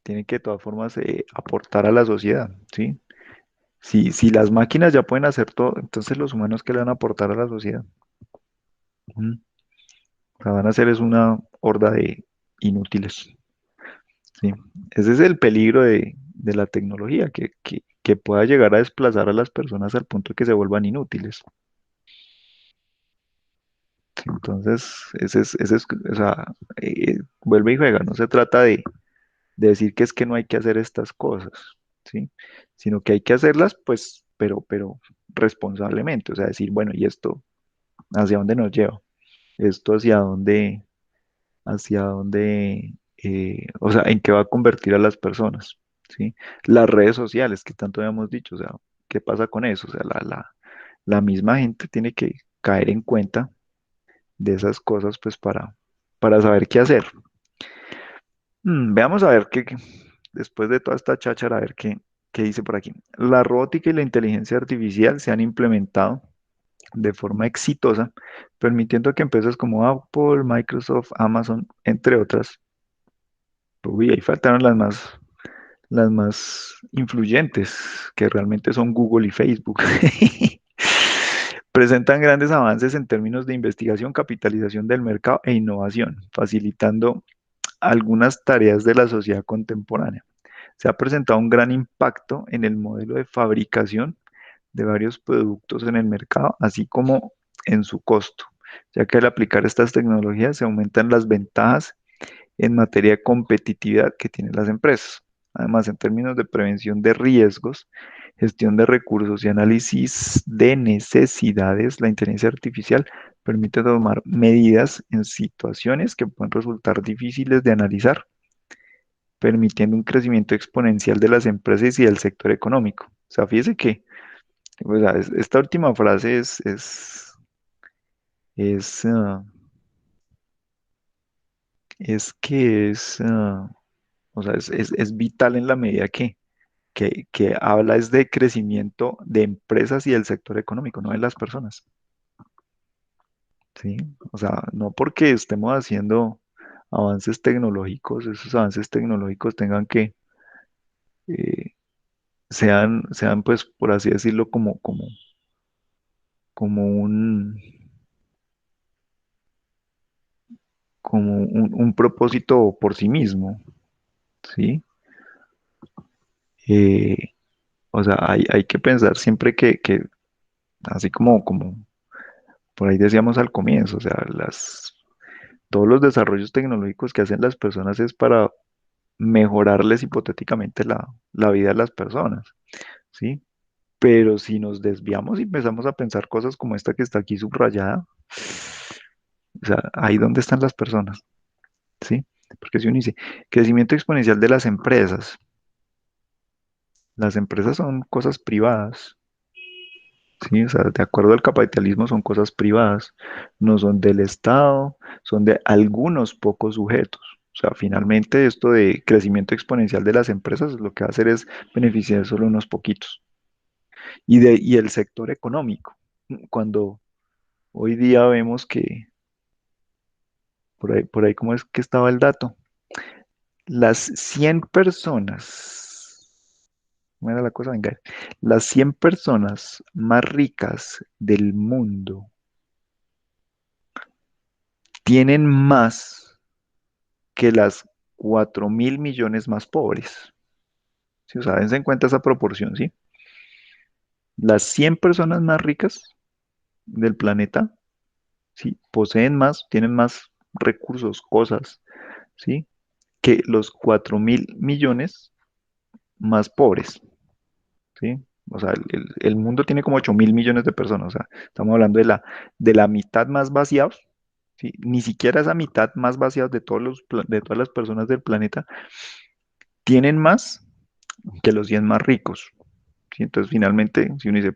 de todas formas aportar a la sociedad, ¿sí? Si las máquinas ya pueden hacer todo, entonces los humanos ¿qué le van a aportar a la sociedad? Mm. O sea, van a ser es una horda de inútiles, ¿sí? Ese es el peligro de la tecnología, que pueda llegar a desplazar a las personas al punto de que se vuelvan inútiles. ¿Sí? Entonces, o sea, vuelve y juega, no se trata de decir que es que no hay que hacer estas cosas, ¿sí? Sino que hay que hacerlas, pues, pero responsablemente, o sea, decir, bueno, ¿y esto hacia dónde nos lleva? ¿Esto hacia dónde, o sea, en qué va a convertir a las personas? ¿Sí? Las redes sociales, que tanto habíamos dicho, o sea, ¿qué pasa con eso? O sea, la misma gente tiene que caer en cuenta de esas cosas, pues, para saber qué hacer. Veamos a ver después de toda esta cháchara, a ver qué dice por aquí. La robótica y la inteligencia artificial se han implementado de forma exitosa, permitiendo que empresas como Apple, Microsoft, Amazon, entre otras, uy, ahí faltaron las más influyentes, que realmente son Google y Facebook. Presentan grandes avances en términos de investigación, capitalización del mercado e innovación, facilitando algunas tareas de la sociedad contemporánea. Se ha presentado un gran impacto en el modelo de fabricación de varios productos en el mercado, así como en su costo, ya que al aplicar estas tecnologías se aumentan las ventajas en materia de competitividad que tienen las empresas. Además, en términos de prevención de riesgos, gestión de recursos y análisis de necesidades, la inteligencia artificial permite tomar medidas en situaciones que pueden resultar difíciles de analizar, permitiendo un crecimiento exponencial de las empresas y del sector económico. O sea, fíjese que o sea, esta última frase es, ah, es que es, o sea, es vital en la medida que habla es de crecimiento de empresas y del sector económico, no de las personas, ¿sí? O sea, no porque estemos haciendo avances tecnológicos, esos avances tecnológicos tengan eh, sean pues, por así decirlo, como un propósito por sí mismo, ¿sí? Eh, o sea, hay que pensar siempre que así como por ahí decíamos al comienzo, o sea, todos los desarrollos tecnológicos que hacen las personas es para mejorarles hipotéticamente la vida de las personas, ¿sí? Pero si nos desviamos y empezamos a pensar cosas como esta que está aquí subrayada, o sea, ahí donde están las personas, ¿sí? Porque si uno dice crecimiento exponencial de las empresas son cosas privadas, ¿sí? O sea, de acuerdo al capitalismo son cosas privadas, no son del Estado, son de algunos pocos sujetos. O sea, finalmente esto de crecimiento exponencial de las empresas lo que va a hacer es beneficiar solo unos poquitos. Y el sector económico, cuando hoy día vemos que, por ahí, ¿cómo es que estaba el dato? Las 100 personas, ¿cómo era la cosa? Venga, las 100 personas más ricas del mundo tienen más que las 4.000 millones más pobres. Si o sea, dense en cuenta esa proporción, ¿sí? Las 100 personas más ricas del planeta, ¿sí? Poseen más, tienen más recursos, cosas, ¿sí? Que los 4.000 millones más pobres, ¿sí? O sea, el mundo tiene como 8.000 millones de personas, o sea, estamos hablando de la mitad más vaciados, ¿sí? Ni siquiera esa mitad más vaciados de todas las personas del planeta tienen más que los 100 más ricos. ¿Sí? Entonces, finalmente, si uno dice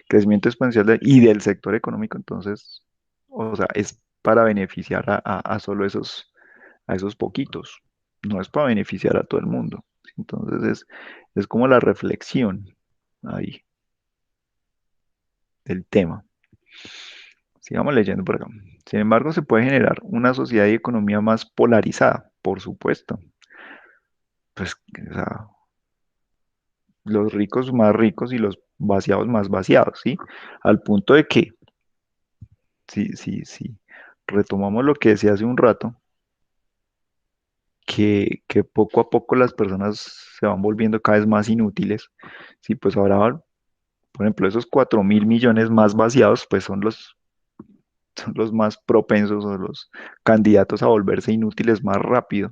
crecimiento exponencial y del sector económico, entonces, o sea, es para beneficiar a solo a esos poquitos, no es para beneficiar a todo el mundo. ¿Sí? Entonces, es como la reflexión ahí del tema. Sigamos leyendo por acá. Sin embargo, se puede generar una sociedad y economía más polarizada, por supuesto. Pues, o sea, los ricos más ricos y los vaciados más vaciados, ¿sí? Al punto de que, sí, retomamos lo que decía hace un rato, que poco a poco las personas se van volviendo cada vez más inútiles, sí, pues ahora, por ejemplo, esos 4.000 millones más vaciados, pues son los más propensos o los candidatos a volverse inútiles más rápido,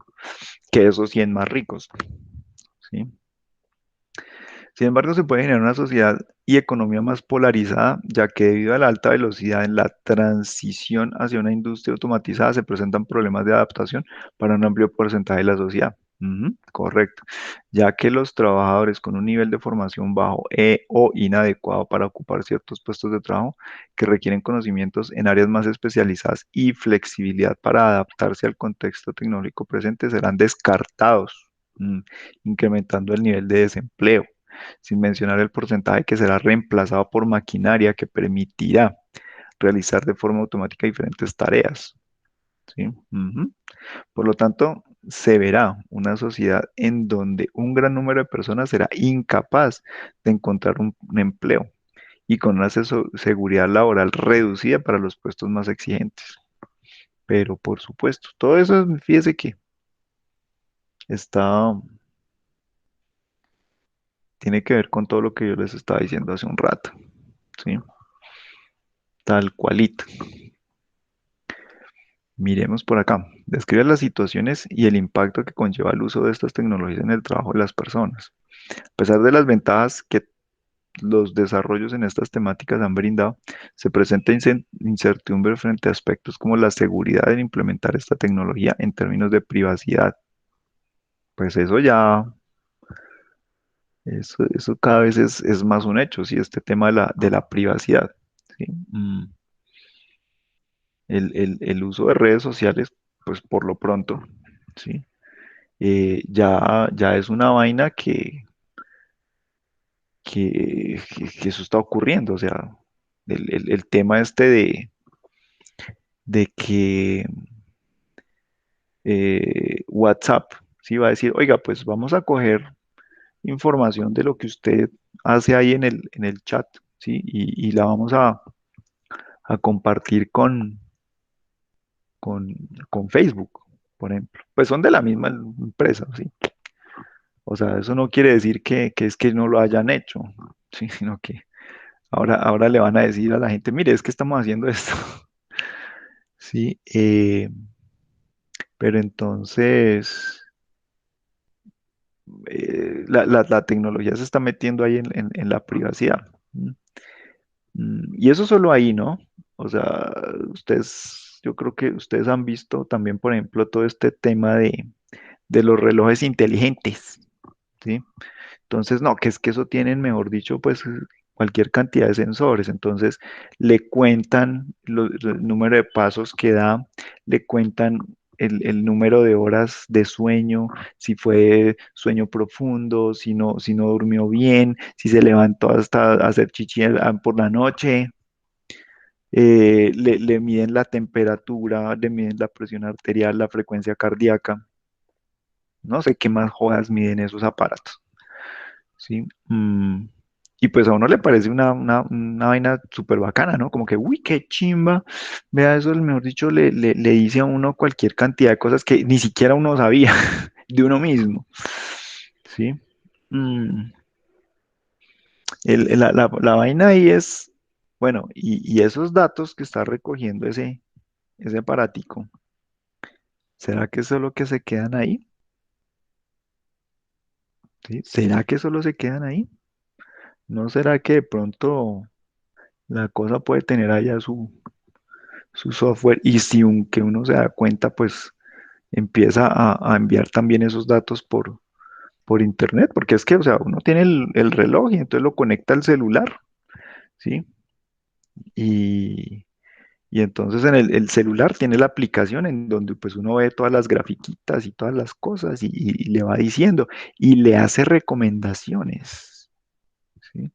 que esos 100 más ricos, ¿sí? Sin embargo, se puede generar una sociedad y economía más polarizada, ya que debido a la alta velocidad en la transición hacia una industria automatizada se presentan problemas de adaptación para un amplio porcentaje de la sociedad. Ujú, correcto, ya que los trabajadores con un nivel de formación bajo o inadecuado para ocupar ciertos puestos de trabajo que requieren conocimientos en áreas más especializadas y flexibilidad para adaptarse al contexto tecnológico presente serán descartados, incrementando el nivel de desempleo sin mencionar el porcentaje que será reemplazado por maquinaria que permitirá realizar de forma automática diferentes tareas. ¿Sí? Ujú. Por lo tanto, se verá una sociedad en donde un gran número de personas será incapaz de encontrar un empleo y con una seguridad laboral reducida para los puestos más exigentes. Pero por supuesto, todo eso, fíjese que está, tiene que ver con todo lo que yo les estaba diciendo hace un rato, ¿sí? Tal cualito. Miremos por acá. Describe las situaciones y el impacto que conlleva el uso de estas tecnologías en el trabajo de las personas. A pesar de las ventajas que los desarrollos en estas temáticas han brindado, se presenta incertidumbre frente a aspectos como la seguridad en implementar esta tecnología en términos de privacidad. Pues eso ya, eso cada vez es más un hecho, ¿sí? Este tema de la privacidad, ¿sí? El uso de redes sociales, pues por lo pronto, ¿sí? Ya es una vaina que eso está ocurriendo. O sea, el tema este de que WhatsApp, sí va a decir, oiga, pues vamos a coger información de lo que usted hace ahí en el chat, ¿sí? Y la vamos a compartir con, con Facebook, por ejemplo. Pues son de la misma empresa, ¿sí? O sea, eso no quiere decir que es que no lo hayan hecho, ¿sí? Sino que ahora le van a decir a la gente, mire, es que estamos haciendo esto. Sí, pero entonces la tecnología se está metiendo ahí en la privacidad. Y eso solo ahí, ¿no? O sea, yo creo que ustedes han visto también, por ejemplo, todo este tema de los relojes inteligentes, ¿sí? Entonces, no, que es que eso tienen, mejor dicho, pues cualquier cantidad de sensores. Entonces, le cuentan el número de pasos que da, le cuentan el número de horas de sueño, si fue sueño profundo, si no durmió bien, si se levantó hasta hacer chichi por la noche. Le miden la temperatura, le miden la presión arterial, la frecuencia cardíaca. No sé qué más jodas miden esos aparatos. ¿Sí? Y pues a uno le parece una vaina súper bacana, ¿no? Como que, uy, qué chimba. Vea eso, mejor dicho, le dice a uno cualquier cantidad de cosas que ni siquiera uno sabía de uno mismo, ¿sí? Mm, la vaina ahí es, bueno, y esos datos que está recogiendo ese aparatico, ¿será que solo que se quedan ahí? ¿Sí? ¿Será que solo se quedan ahí? ¿No será que de pronto la cosa puede tener allá su software y si que uno se da cuenta, pues empieza a enviar también esos datos por internet, porque es que, o sea, uno tiene el reloj y entonces lo conecta al celular, ¿sí? Y, y entonces en el celular tiene la aplicación en donde pues uno ve todas las grafiquitas y todas las cosas y le va diciendo y le hace recomendaciones, ¿sí?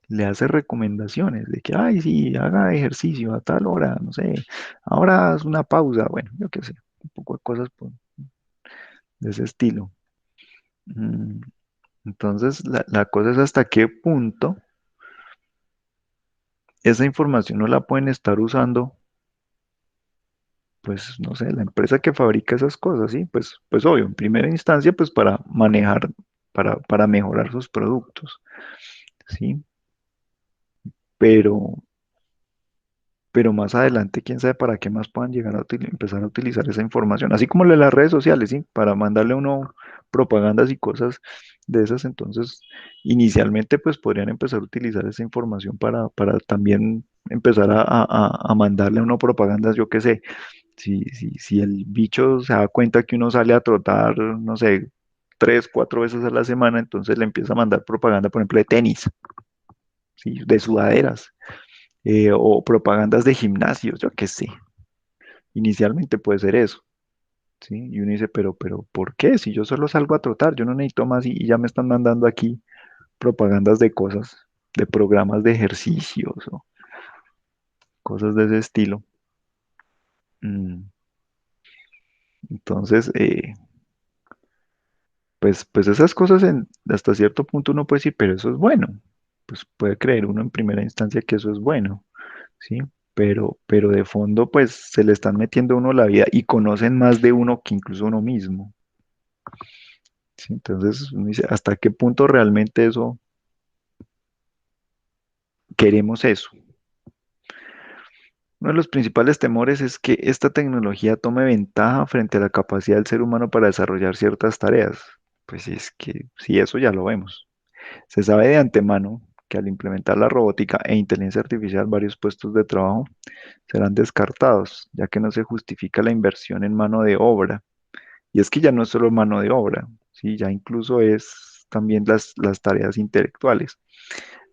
Le hace recomendaciones de que, ay, sí, haga ejercicio a tal hora, no sé, ahora es una pausa, bueno, yo qué sé, un poco de cosas de ese estilo. Mm, Entonces, la cosa es hasta qué punto esa información no la pueden estar usando, pues, no sé, la empresa que fabrica esas cosas, ¿sí? Pues obvio, en primera instancia, pues para manejar, para mejorar sus productos, ¿sí? Pero, pero más adelante, quién sabe para qué más puedan llegar a empezar a utilizar esa información, así como lo de las redes sociales, ¿sí? Para mandarle a uno propagandas y cosas de esas, entonces, inicialmente, pues podrían empezar a utilizar esa información para también empezar a mandarle a uno propagandas, yo qué sé, si el bicho se da cuenta que uno sale a trotar, no sé, 3, 4 veces a la semana, entonces le empieza a mandar propaganda, por ejemplo, de tenis, ¿sí? De sudaderas, o propagandas de gimnasios, yo qué sé. Inicialmente puede ser eso, ¿sí? Y uno dice, pero, ¿por qué? Si yo solo salgo a trotar, yo no necesito más y ya me están mandando aquí propagandas de cosas, de programas de ejercicios o cosas de ese estilo. Mm, Entonces, pues esas cosas hasta cierto punto uno puede decir, pero eso es bueno. Pues puede creer uno en primera instancia que eso es bueno, ¿sí? Pero de fondo, pues se le están metiendo a uno la vida y conocen más de uno que incluso uno mismo, ¿sí? Entonces uno dice, ¿hasta qué punto realmente eso queremos eso? Uno de los principales temores es que esta tecnología tome ventaja frente a la capacidad del ser humano para desarrollar ciertas tareas. Pues es que sí, eso ya lo vemos. Se sabe de antemano que al implementar la robótica e inteligencia artificial, varios puestos de trabajo serán descartados, ya que no se justifica la inversión en mano de obra. Y es que ya no es solo mano de obra, ¿sí? Ya incluso es también las tareas intelectuales,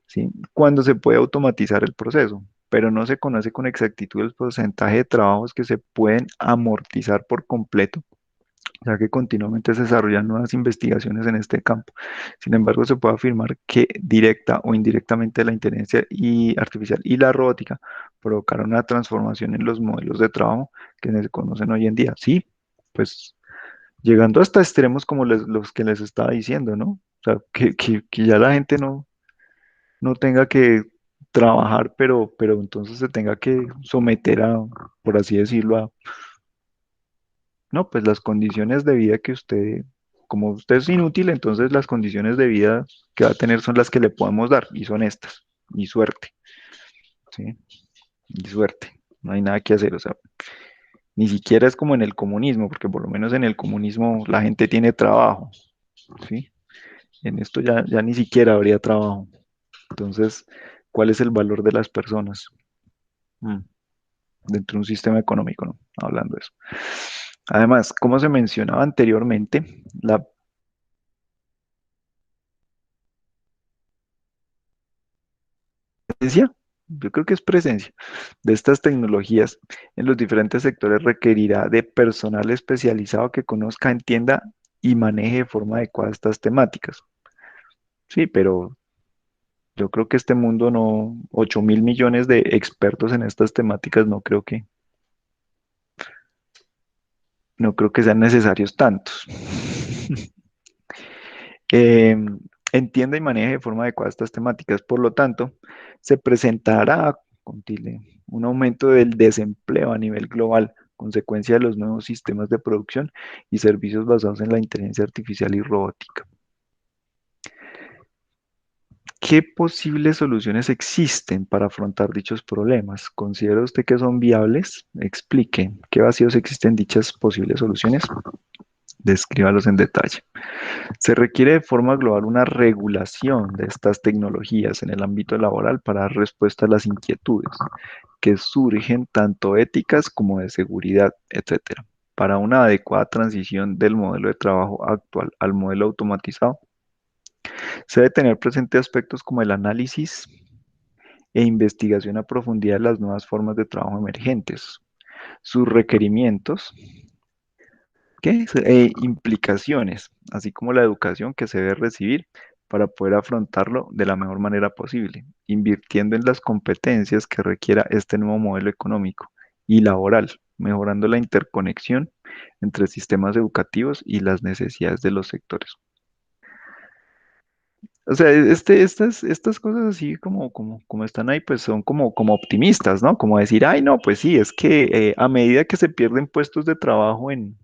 ¿sí? Cuando se puede automatizar el proceso, pero no se conoce con exactitud el porcentaje de trabajos que se pueden amortizar por completo, ya que continuamente se desarrollan nuevas investigaciones en este campo. Sin embargo, se puede afirmar que directa o indirectamente la inteligencia artificial y la robótica provocaron una transformación en los modelos de trabajo que se conocen hoy en día. Sí, pues llegando hasta extremos como los que les estaba diciendo, ¿no? O sea, que ya la gente no tenga que trabajar, pero entonces se tenga que someter a, por así decirlo, a, no, pues las condiciones de vida que usted, como usted es inútil, entonces las condiciones de vida que va a tener son las que le podemos dar, y son estas, y suerte, ¿sí? Y suerte, no hay nada que hacer, o sea, ni siquiera es como en el comunismo, porque por lo menos en el comunismo la gente tiene trabajo, ¿sí? En esto ya ni siquiera habría trabajo. Entonces, ¿cuál es el valor de las personas? Mm, Dentro de un sistema económico, ¿no? Hablando de eso. Además, como se mencionaba anteriormente, la presencia, yo creo que es presencia de estas tecnologías en los diferentes sectores requerirá de personal especializado que conozca, entienda y maneje de forma adecuada estas temáticas. Sí, pero yo creo que este mundo no, 8.000 millones de expertos en estas temáticas, no creo que sean necesarios tantos. Eh, Entienda y maneje de forma adecuada estas temáticas. Por lo tanto, se presentará, Contile, un aumento del desempleo a nivel global, consecuencia de los nuevos sistemas de producción y servicios basados en la inteligencia artificial y robótica. ¿Qué posibles soluciones existen para afrontar dichos problemas? ¿Considera usted que son viables? Explique qué vacíos existen dichas posibles soluciones. Descríbalos en detalle. Se requiere de forma global una regulación de estas tecnologías en el ámbito laboral para dar respuesta a las inquietudes que surgen tanto éticas como de seguridad, etcétera, para una adecuada transición del modelo de trabajo actual al modelo automatizado. Se debe tener presente aspectos como el análisis e investigación a profundidad de las nuevas formas de trabajo emergentes, sus requerimientos, ¿qué? Implicaciones, así como la educación que se debe recibir para poder afrontarlo de la mejor manera posible, invirtiendo en las competencias que requiera este nuevo modelo económico y laboral, mejorando la interconexión entre sistemas educativos y las necesidades de los sectores. O sea, estas cosas así como están ahí, pues son como optimistas, ¿no? Como decir, ay, no, pues sí, es que a medida que se pierden puestos de trabajo en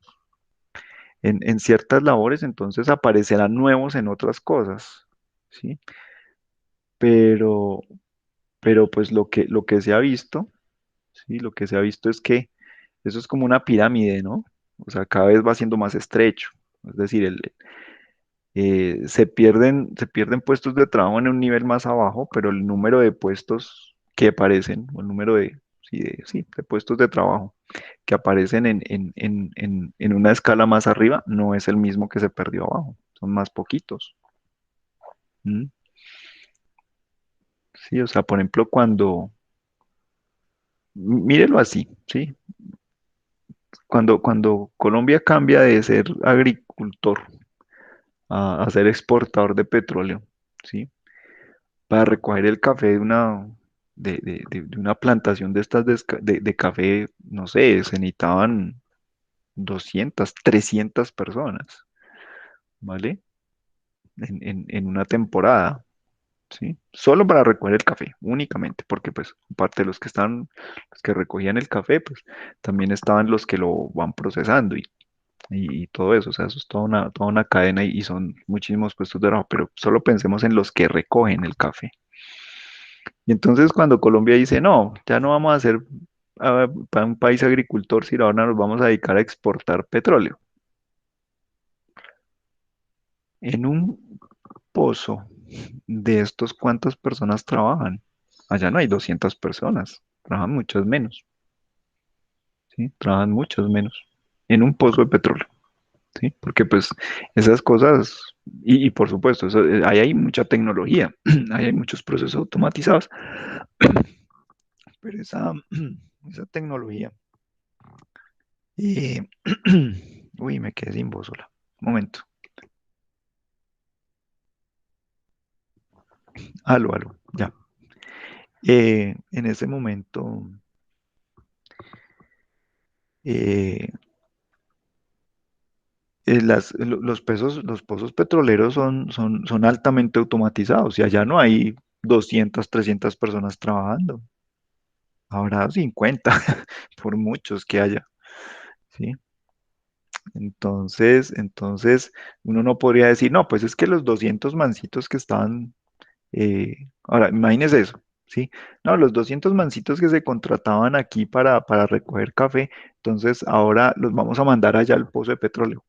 ciertas labores, entonces aparecerán nuevos en otras cosas, ¿sí? Pero, pero pues lo que se ha visto, ¿sí? Lo que se ha visto es que eso es como una pirámide, ¿no? O sea, cada vez va siendo más estrecho. Es decir, se pierden puestos de trabajo en un nivel más abajo, pero el número de puestos que aparecen, o el número de puestos de trabajo que aparecen en una escala más arriba, no es el mismo que se perdió abajo. Son más poquitos. ¿Mm? Sí, o sea, por ejemplo, mírelo así, ¿sí? Cuando Colombia cambia de ser agricultor a ser exportador de petróleo, ¿sí? Para recoger el café de una plantación de estas de café, no sé, se necesitaban 200, 300 personas, ¿vale? En una temporada, ¿sí? Solo para recoger el café, únicamente, porque pues aparte de los que recogían el café, pues también estaban los que lo van procesando y todo eso, o sea, eso es toda una cadena y son muchísimos puestos de trabajo, pero solo pensemos en los que recogen el café. Y entonces cuando Colombia dice, no, ya no vamos a ser para un país agricultor, sino ahora nos vamos a dedicar a exportar petróleo. En un pozo de estos, ¿cuántas personas trabajan? Allá no hay 200 personas, trabajan muchas menos, ¿sí? Trabajan muchas menos en un pozo de petróleo, ¿sí? Porque pues esas cosas, y por supuesto, ahí hay mucha tecnología, ahí hay muchos procesos automatizados, pero esa tecnología, eh, uy, me quedé sin voz sola. Un momento, aló, ya. En ese momento, eh, los pozos petroleros son altamente automatizados y allá no hay 200, 300 personas trabajando. Habrá 50, por muchos que haya, ¿sí? Entonces, uno no podría decir, no, pues es que los 200 mancitos que estaban, ahora, imagínese eso, ¿sí? No, los 200 mancitos que se contrataban aquí para recoger café, entonces ahora los vamos a mandar allá al pozo de petróleo.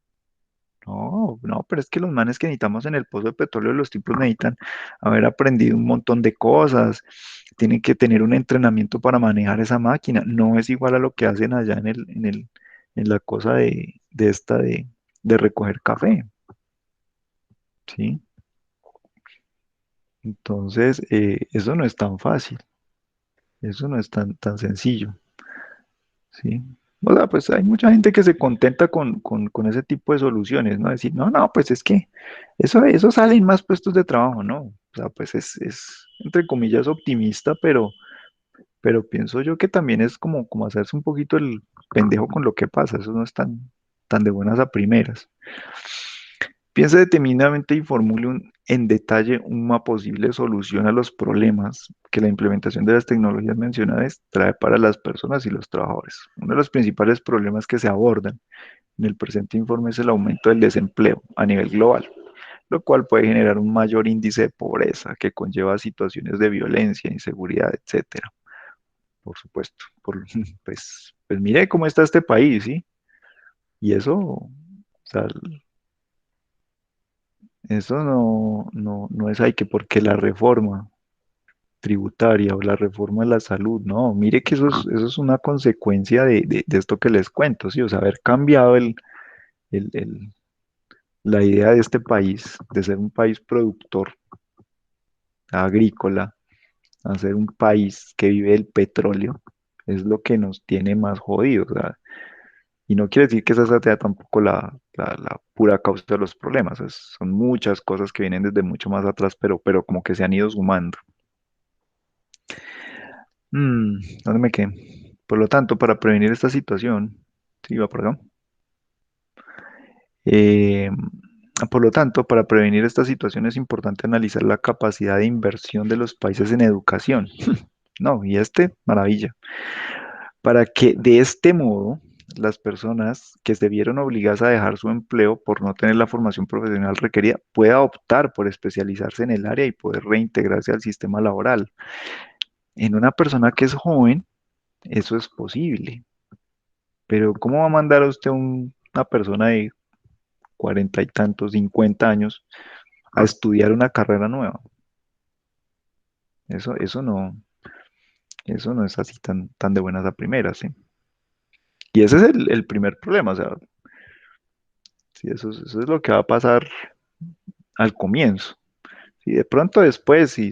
No, no, pero es que los manes que necesitamos en el pozo de petróleo, los tipos necesitan haber aprendido un montón de cosas, tienen que tener un entrenamiento para manejar esa máquina. No es igual a lo que hacen allá en la cosa de recoger café, ¿sí? Entonces, eso no es tan fácil, eso no es tan sencillo, ¿sí? O sea, pues hay mucha gente que se contenta con ese tipo de soluciones, ¿no? Decir, no, no, pues es que eso salen más puestos de trabajo, ¿no? O sea, pues es entre comillas optimista, pero pienso yo que también es como hacerse un poquito el pendejo con lo que pasa, eso no es tan de buenas a primeras. Piense determinadamente y formule en detalle una posible solución a los problemas que la implementación de las tecnologías mencionadas trae para las personas y los trabajadores. Uno de los principales problemas que se abordan en el presente informe es el aumento del desempleo a nivel global, lo cual puede generar un mayor índice de pobreza que conlleva situaciones de violencia, inseguridad, etcétera. Por supuesto. Pues mire cómo está este país, ¿sí? Y eso, o sea, eso no es hay que porque la reforma tributaria o la reforma de la salud, no, mire que eso es una consecuencia de esto que les cuento, ¿sí? O sea, haber cambiado el- el- la idea de este país, de ser un país productor agrícola, a ser un país que vive del petróleo, es lo que nos tiene más jodidos. O sea, y no quiere decir que esa sea tampoco la pura causa de los problemas. Son muchas cosas que vienen desde mucho más atrás, pero como que se han ido sumando. ¿Dónde me quedé? Por lo tanto, para prevenir esta situación, sí, va por acá. Eh, por lo tanto, para prevenir esta situación es importante analizar la capacidad de inversión de los países en educación. No, y maravilla. Para que de este modo las personas que se vieron obligadas a dejar su empleo por no tener la formación profesional requerida pueda optar por especializarse en el área y poder reintegrarse al sistema laboral. En una persona que es joven, eso es posible. Pero ¿cómo va a mandar a usted una persona de cuarenta y tantos, 50 años a estudiar una carrera nueva? Eso, eso no es así tan de buenas a primeras, ¿sí? Y ese es el primer problema, o sea, sí, eso es lo que va a pasar al comienzo. Y de pronto después, sí,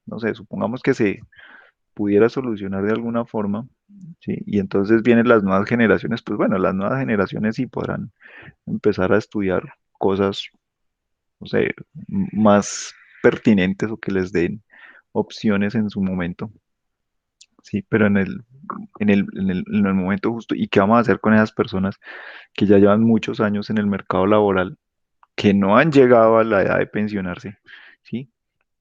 no sé, supongamos que se pudiera solucionar de alguna forma, ¿sí? Y entonces vienen las nuevas generaciones, pues bueno, las nuevas generaciones sí podrán empezar a estudiar cosas, no sé, más pertinentes o que les den opciones en su momento, ¿sí? Pero en el momento justo, ¿y qué vamos a hacer con esas personas que ya llevan muchos años en el mercado laboral, que no han llegado a la edad de pensionarse, ¿sí?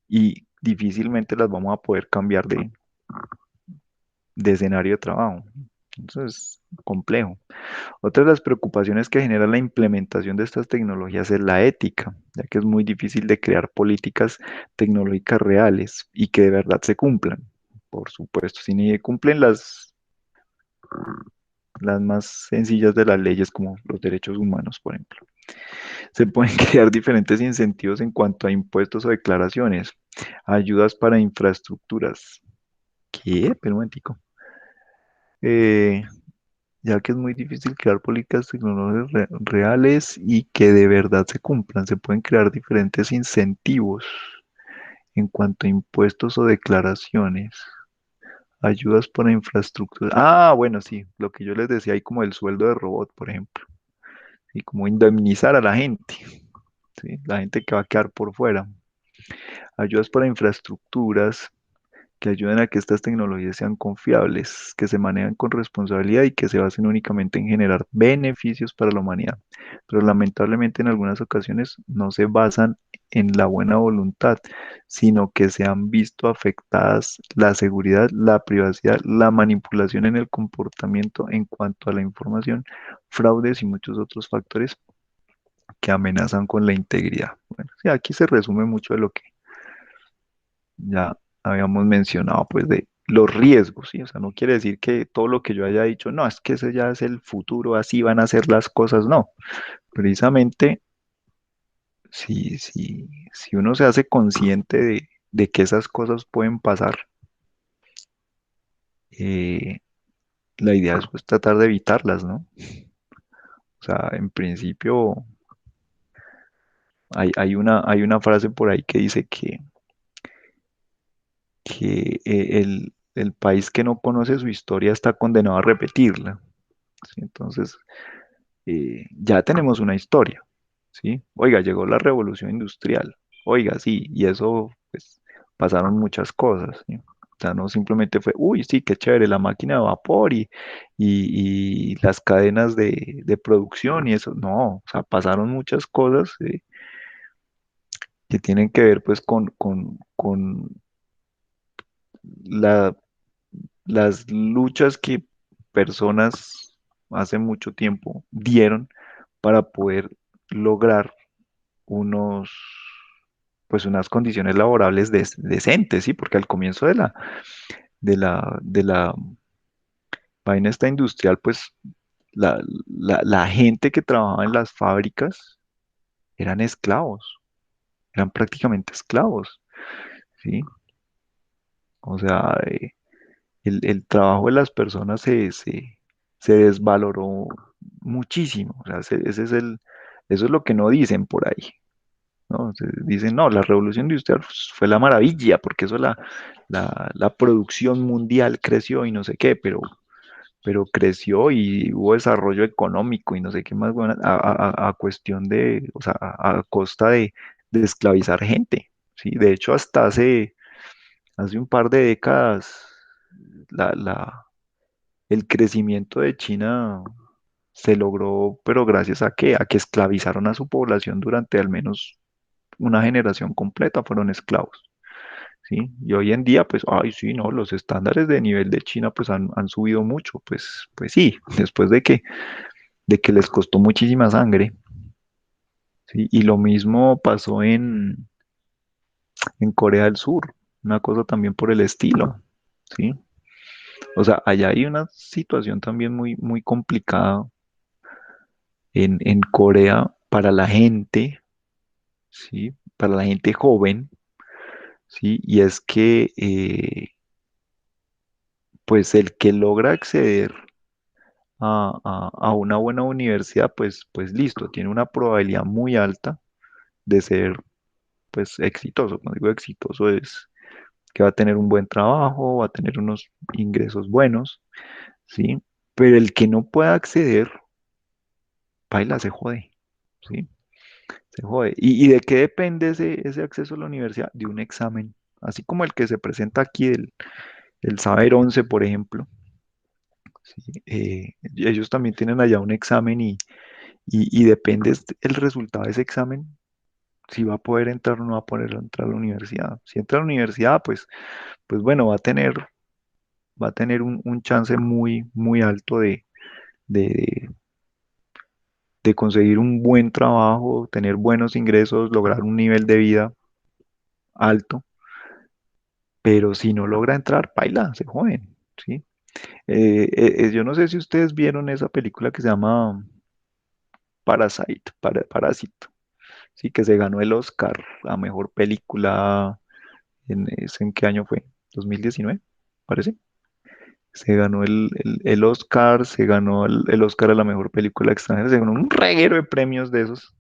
Y difícilmente las vamos a poder cambiar de escenario de trabajo? Entonces, complejo. Otra de las preocupaciones que genera la implementación de estas tecnologías es la ética, ya que es muy difícil de crear políticas tecnológicas reales y que de verdad se cumplan. Por supuesto, si ni cumplen las más sencillas de las leyes, como los derechos humanos, por ejemplo. Se pueden crear diferentes incentivos en cuanto a impuestos o declaraciones, ayudas para infraestructuras. ¿Qué? Pero un momentico. Eh, ya que es muy difícil crear políticas tecnológicas reales y que de verdad se cumplan. Se pueden crear diferentes incentivos en cuanto a impuestos o declaraciones, ayudas para infraestructura. Ah, bueno, sí, lo que yo les decía ahí como el sueldo de robot, por ejemplo, y como indemnizar a la gente, ¿sí? La gente que va a quedar por fuera. Ayudas para infraestructuras, que ayuden a que estas tecnologías sean confiables, que se manejen con responsabilidad y que se basen únicamente en generar beneficios para la humanidad. Pero lamentablemente en algunas ocasiones no se basan en la buena voluntad, sino que se han visto afectadas la seguridad, la privacidad, la manipulación en el comportamiento en cuanto a la información, fraudes y muchos otros factores que amenazan con la integridad. Bueno, sí, aquí se resume mucho de lo que ya habíamos mencionado, pues, de los riesgos, ¿sí? O sea, no quiere decir que todo lo que yo haya dicho, no, es que ese ya es el futuro, así van a ser las cosas, no. Precisamente, si uno se hace consciente de que esas cosas pueden pasar, eh, la idea es pues tratar de evitarlas, ¿no? O sea, en principio hay una frase por ahí que dice que el país que no conoce su historia está condenado a repetirla, ¿sí? Entonces, ya tenemos una historia, ¿sí? Oiga, llegó la revolución industrial, oiga, sí, y eso, pues, pasaron muchas cosas, ¿sí? O sea, no simplemente fue, uy, sí, qué chévere, la máquina de vapor y las cadenas de producción y eso, no, o sea, pasaron muchas cosas que tienen que ver, pues, con la, las luchas que personas hace mucho tiempo dieron para poder lograr unos, pues unas condiciones laborables decentes, ¿sí? Porque al comienzo de la vaina esta industrial, pues la gente que trabajaba en las fábricas eran esclavos, eran prácticamente esclavos, ¿sí? O sea, el trabajo de las personas se desvaloró muchísimo, o sea, eso es lo que no dicen por ahí. ¿No? Dicen, no, la revolución industrial fue la maravilla, porque eso la producción mundial creció y no sé qué, pero creció y hubo desarrollo económico y no sé qué más, bueno, a cuestión de, o sea, a costa de esclavizar gente, ¿sí? De hecho, hasta hace un par de décadas, la, la, el crecimiento de China se logró, pero gracias a qué? A que esclavizaron a su población durante al menos una generación completa fueron esclavos, ¿sí? Y hoy en día, pues, ay, sí, no, los estándares de nivel de China, pues, han subido mucho, pues sí, después de que les costó muchísima sangre, ¿sí? Y lo mismo pasó en Corea del Sur, una cosa también por el estilo, ¿sí? O sea, allá hay una situación también muy complicada en Corea para la gente, ¿sí? Para la gente joven, ¿sí? Y es que, pues, el que logra acceder a una buena universidad, pues listo, tiene una probabilidad muy alta de ser, pues, exitoso. Cuando digo exitoso es que va a tener un buen trabajo, va a tener unos ingresos buenos, ¿sí? Pero el que no pueda acceder, paila, se jode, ¿sí? Se jode. ¿Y de qué depende ese acceso a la universidad? De un examen, así como el que se presenta aquí, el Saber 11, por ejemplo, ¿sí? Ellos también tienen allá un examen y depende el resultado de ese examen, si va a poder entrar o no va a poder entrar a la universidad. Si entra a la universidad, pues bueno, va a tener un chance muy alto de, de conseguir un buen trabajo, tener buenos ingresos, lograr un nivel de vida alto, pero si no logra entrar, paila, se joden, ¿sí? Yo no sé si ustedes vieron esa película que se llama Parásito, sí, que se ganó el Oscar a mejor película. ¿En qué año fue? ¿2019? Parece. Se ganó el Oscar, se ganó el Oscar a la mejor película extranjera, se ganó un reguero de premios de esos.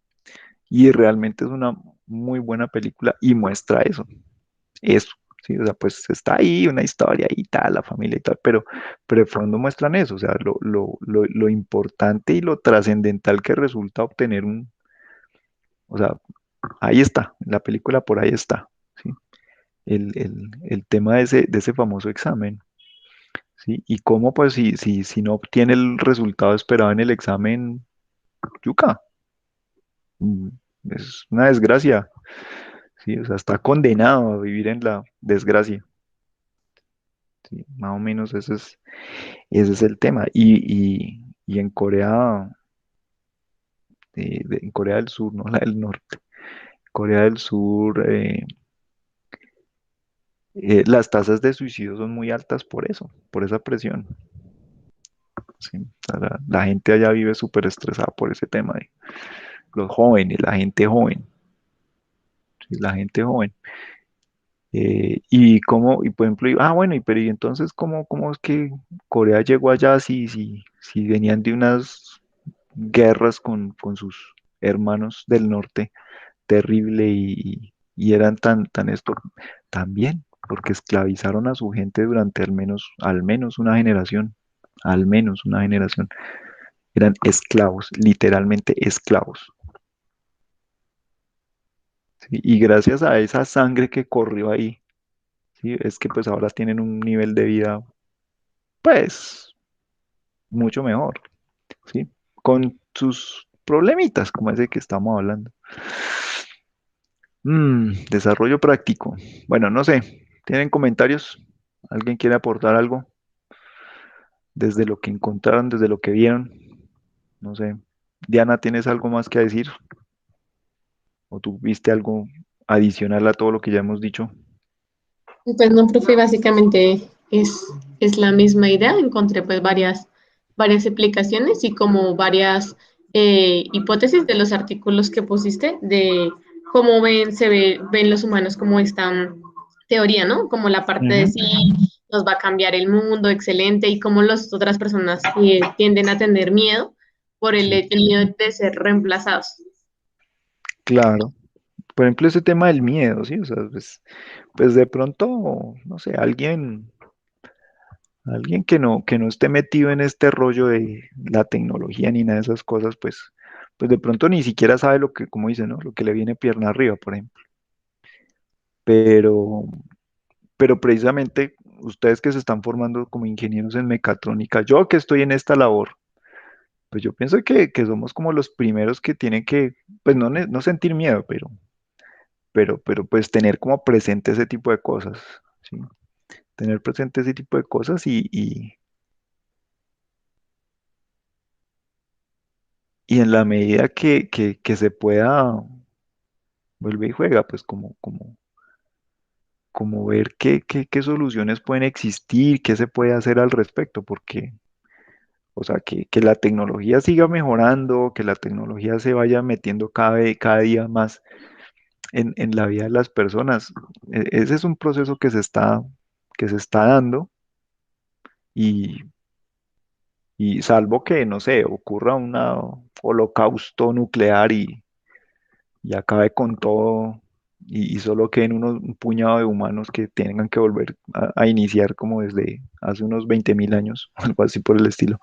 Y realmente es una muy buena película y muestra eso. Sí, o sea, pues está ahí una historia y tal, la familia y tal, pero de fondo muestran eso, o sea, lo importante y lo trascendental que resulta obtener o sea, ahí está, la película por ahí está, ¿sí? El tema de ese famoso examen, ¿sí? Y cómo, pues, si no obtiene el resultado esperado en el examen, yuca, mm, es una desgracia, ¿sí? O sea, está condenado a vivir en la desgracia, ¿sí? Más o menos ese es el tema. Y en Corea, en Corea del Sur, no la del Norte, Corea del Sur, las tasas de suicidio son muy altas por eso, por esa presión. ¿Sí? O sea, la gente allá vive súper estresada por ese tema de los jóvenes, la gente joven, ¿sí? La gente joven. Y por ejemplo, bueno, y entonces, ¿cómo es que Corea llegó allá si venían de unas guerras con sus hermanos del norte, terrible, y eran tan esto? También, porque esclavizaron a su gente durante al menos una generación, al menos una generación. Eran esclavos, literalmente esclavos. ¿Sí? Y gracias a esa sangre que corrió ahí, ¿sí? Es que pues ahora tienen un nivel de vida, pues, mucho mejor, ¿sí? Con sus problemitas, como ese que estamos hablando. Desarrollo práctico. Bueno, no sé. ¿Tienen comentarios? ¿Alguien quiere aportar algo desde lo que encontraron, desde lo que vieron? No sé. Diana, ¿tienes algo más que decir? ¿O tú viste algo adicional a todo lo que ya hemos dicho? Pues no, profe, básicamente es la misma idea. Encontré pues varias explicaciones y como varias hipótesis de los artículos que pusiste de cómo ven los humanos como esta teoría, ¿no? Como la parte de Ujú. sí nos va a cambiar el mundo, excelente, y cómo las otras personas tienden a tener miedo por Sí, el miedo de ser reemplazados. claro. Por ejemplo, ese tema del miedo, ¿sí? O sea, pues de pronto, no sé, alguien que no esté metido en este rollo de la tecnología ni nada de esas cosas, pues de pronto ni siquiera sabe lo que, como dice, ¿no? Lo que le viene pierna arriba, por ejemplo. Pero, pero precisamente ustedes que se están formando como ingenieros en mecatrónica, yo que estoy en esta labor, pues yo pienso que somos como los primeros que tienen que, pues no sentir miedo, pero pues tener como presente ese tipo de cosas, ¿sí? Tener presente ese tipo de cosas y en la medida que se pueda, vuelve y juega, pues como como ver qué soluciones pueden existir, qué se puede hacer al respecto, porque, o sea, que la tecnología siga mejorando, que la tecnología se vaya metiendo cada día más en la vida de las personas. Ese es un proceso que se está dando y, y salvo que, no sé, ocurra un holocausto nuclear y acabe con todo y solo queden un puñado de humanos que tengan que volver a iniciar como desde hace unos 20.000 años, algo así por el estilo.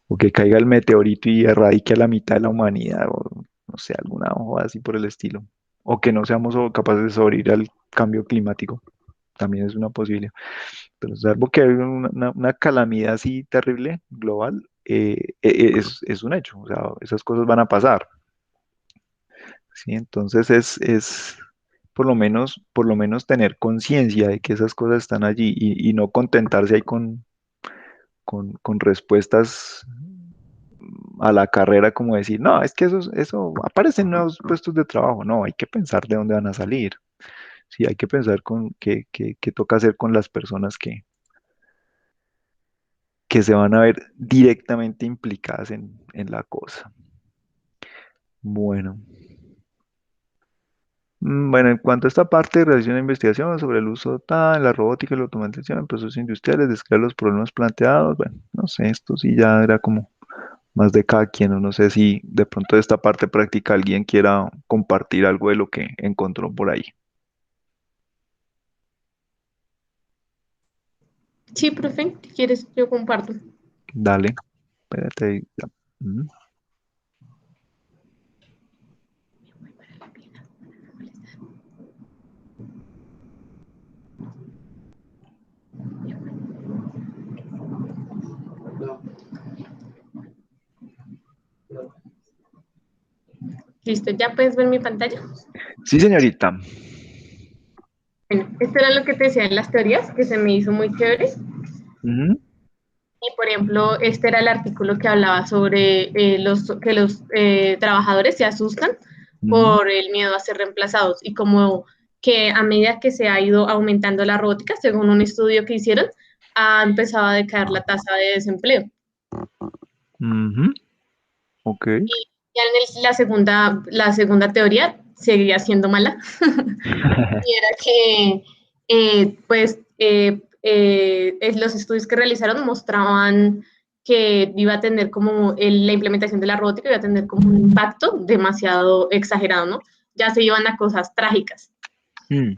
O que caiga el meteorito y erradique a la mitad de la humanidad, o no sé, alguna hoja así por el estilo. O que no seamos capaces de sobrevivir al cambio climático, también es una posibilidad. Pero salvo que haya una calamidad así terrible, global, es un hecho, o sea, esas cosas van a pasar. ¿Sí? Entonces es por lo menos tener conciencia de que esas cosas están allí y no contentarse ahí con respuestas a la carrera como decir, no, es que eso aparecen nuevos puestos de trabajo. No, hay que pensar de dónde van a salir. Sí, hay que pensar con qué toca hacer con las personas que se van a ver directamente implicadas en la cosa. Bueno. Bueno, en cuanto a esta parte, realiza una investigación sobre el uso en la robótica y la automatización en procesos industriales, describe los problemas planteados. Bueno, no sé, esto sí ya era como más de cada quien, o no sé si de pronto de esta parte práctica alguien quiera compartir algo de lo que encontró por ahí. Sí, profe, si quieres, yo comparto. Dale, espérate. Ya. Ujú. Listo, ¿ya puedes ver mi pantalla? Sí, señorita. Bueno, esto era lo que te decía en las teorías, que se me hizo muy chévere. Ujú, Y, por ejemplo, este era el artículo que hablaba sobre que los trabajadores se asustan ujú, por el miedo a ser reemplazados y como que a medida que se ha ido aumentando la robótica, según un estudio que hicieron, ha empezado a decaer la tasa de desempleo. ujú, ok. Y ya en la segunda teoría seguía siendo mala, y era que los estudios que realizaron mostraban que iba a tener como la implementación de la robótica iba a tener como un impacto demasiado exagerado, ¿no? Ya se iban a cosas trágicas. Mm,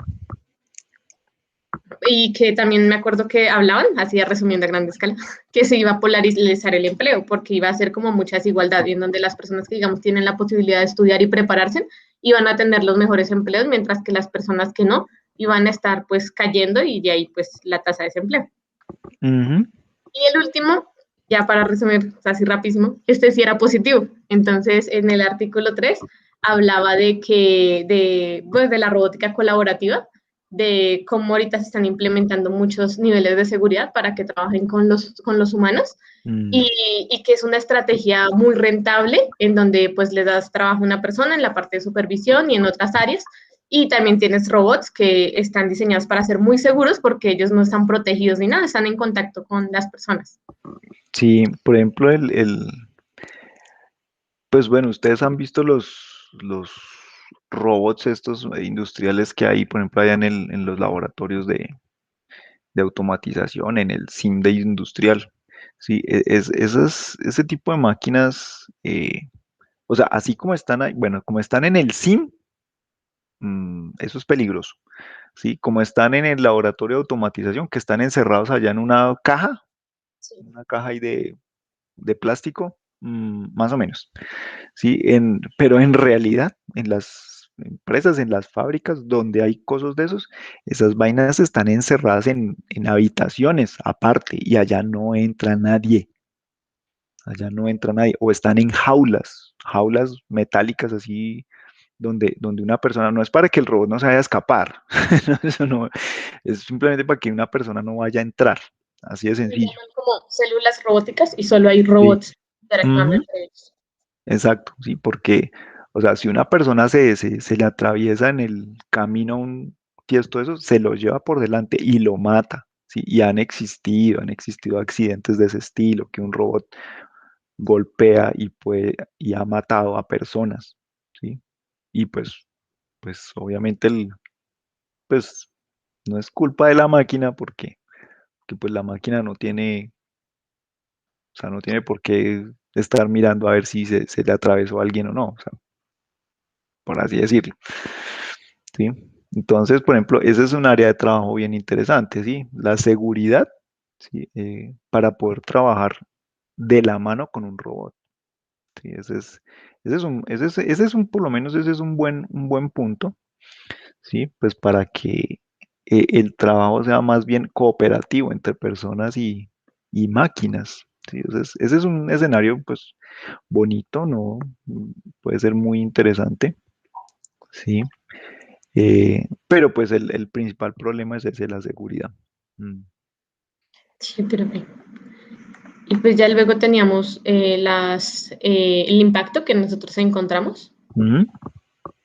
Y que también me acuerdo que hablaban, así resumiendo a gran escala, que se iba a polarizar el empleo, porque iba a ser como mucha desigualdad, y en donde las personas que, digamos, tienen la posibilidad de estudiar y prepararse, iban a tener los mejores empleos, mientras que las personas que no, iban a estar pues cayendo y de ahí pues la tasa de desempleo. ujú, Y el último, ya para resumir así rapidísimo, este sí era positivo. Entonces, en el artículo 3 hablaba pues, de la robótica colaborativa, de cómo ahorita se están implementando muchos niveles de seguridad para que trabajen con los humanos mm. y que es una estrategia muy rentable en donde pues le das trabajo a una persona en la parte de supervisión y en otras áreas. Y también tienes robots que están diseñados para ser muy seguros porque ellos no están protegidos ni nada, están en contacto con las personas. Sí, por ejemplo, pues bueno, ustedes han visto los robots estos industriales que hay, por ejemplo, allá en los laboratorios de automatización, en el SIM de industrial. Sí, ese tipo de máquinas, o sea, así como están ahí, bueno, como están en el SIM, eso es peligroso. Sí, como están en el laboratorio de automatización, que están encerrados allá en Sí. una caja ahí de plástico, más o menos. Sí, pero en realidad, en las empresas, en las fábricas donde hay cosas de esos, esas vainas están encerradas en habitaciones aparte y allá no entra nadie, o están en jaulas metálicas así, donde una persona, no es para que el robot no se vaya a escapar, no, eso no, es simplemente para que una persona no vaya a entrar, así de Se sencillo. llaman como células robóticas y solo hay Sí. robots interactuando Ujú. entre ellos. Exacto, sí, porque, o sea, si una persona se le atraviesa en el camino tiesto eso, se lo lleva por delante y lo mata. ¿Sí? Y han existido accidentes de ese estilo, que un robot golpea y ha matado a personas, ¿sí? Y pues obviamente pues no es culpa de la máquina porque pues la máquina no tiene, o sea, no tiene por qué estar mirando a ver si se le atravesó a alguien o no, o sea, por así decirlo, ¿sí? Entonces, por ejemplo, ese es un área de trabajo bien interesante, ¿sí? La seguridad, ¿sí? Para poder trabajar de la mano con un robot. Sí, por lo menos ese es un buen punto, ¿sí? Pues para que el trabajo sea más bien cooperativo entre personas y máquinas, ¿sí? Ese es un escenario, pues, bonito, ¿no? Puede ser muy interesante, ¿sí? Pero pues el principal problema es ese, la seguridad. Mm. Sí, pero y pues ya luego teníamos el impacto que nosotros encontramos. Ujú.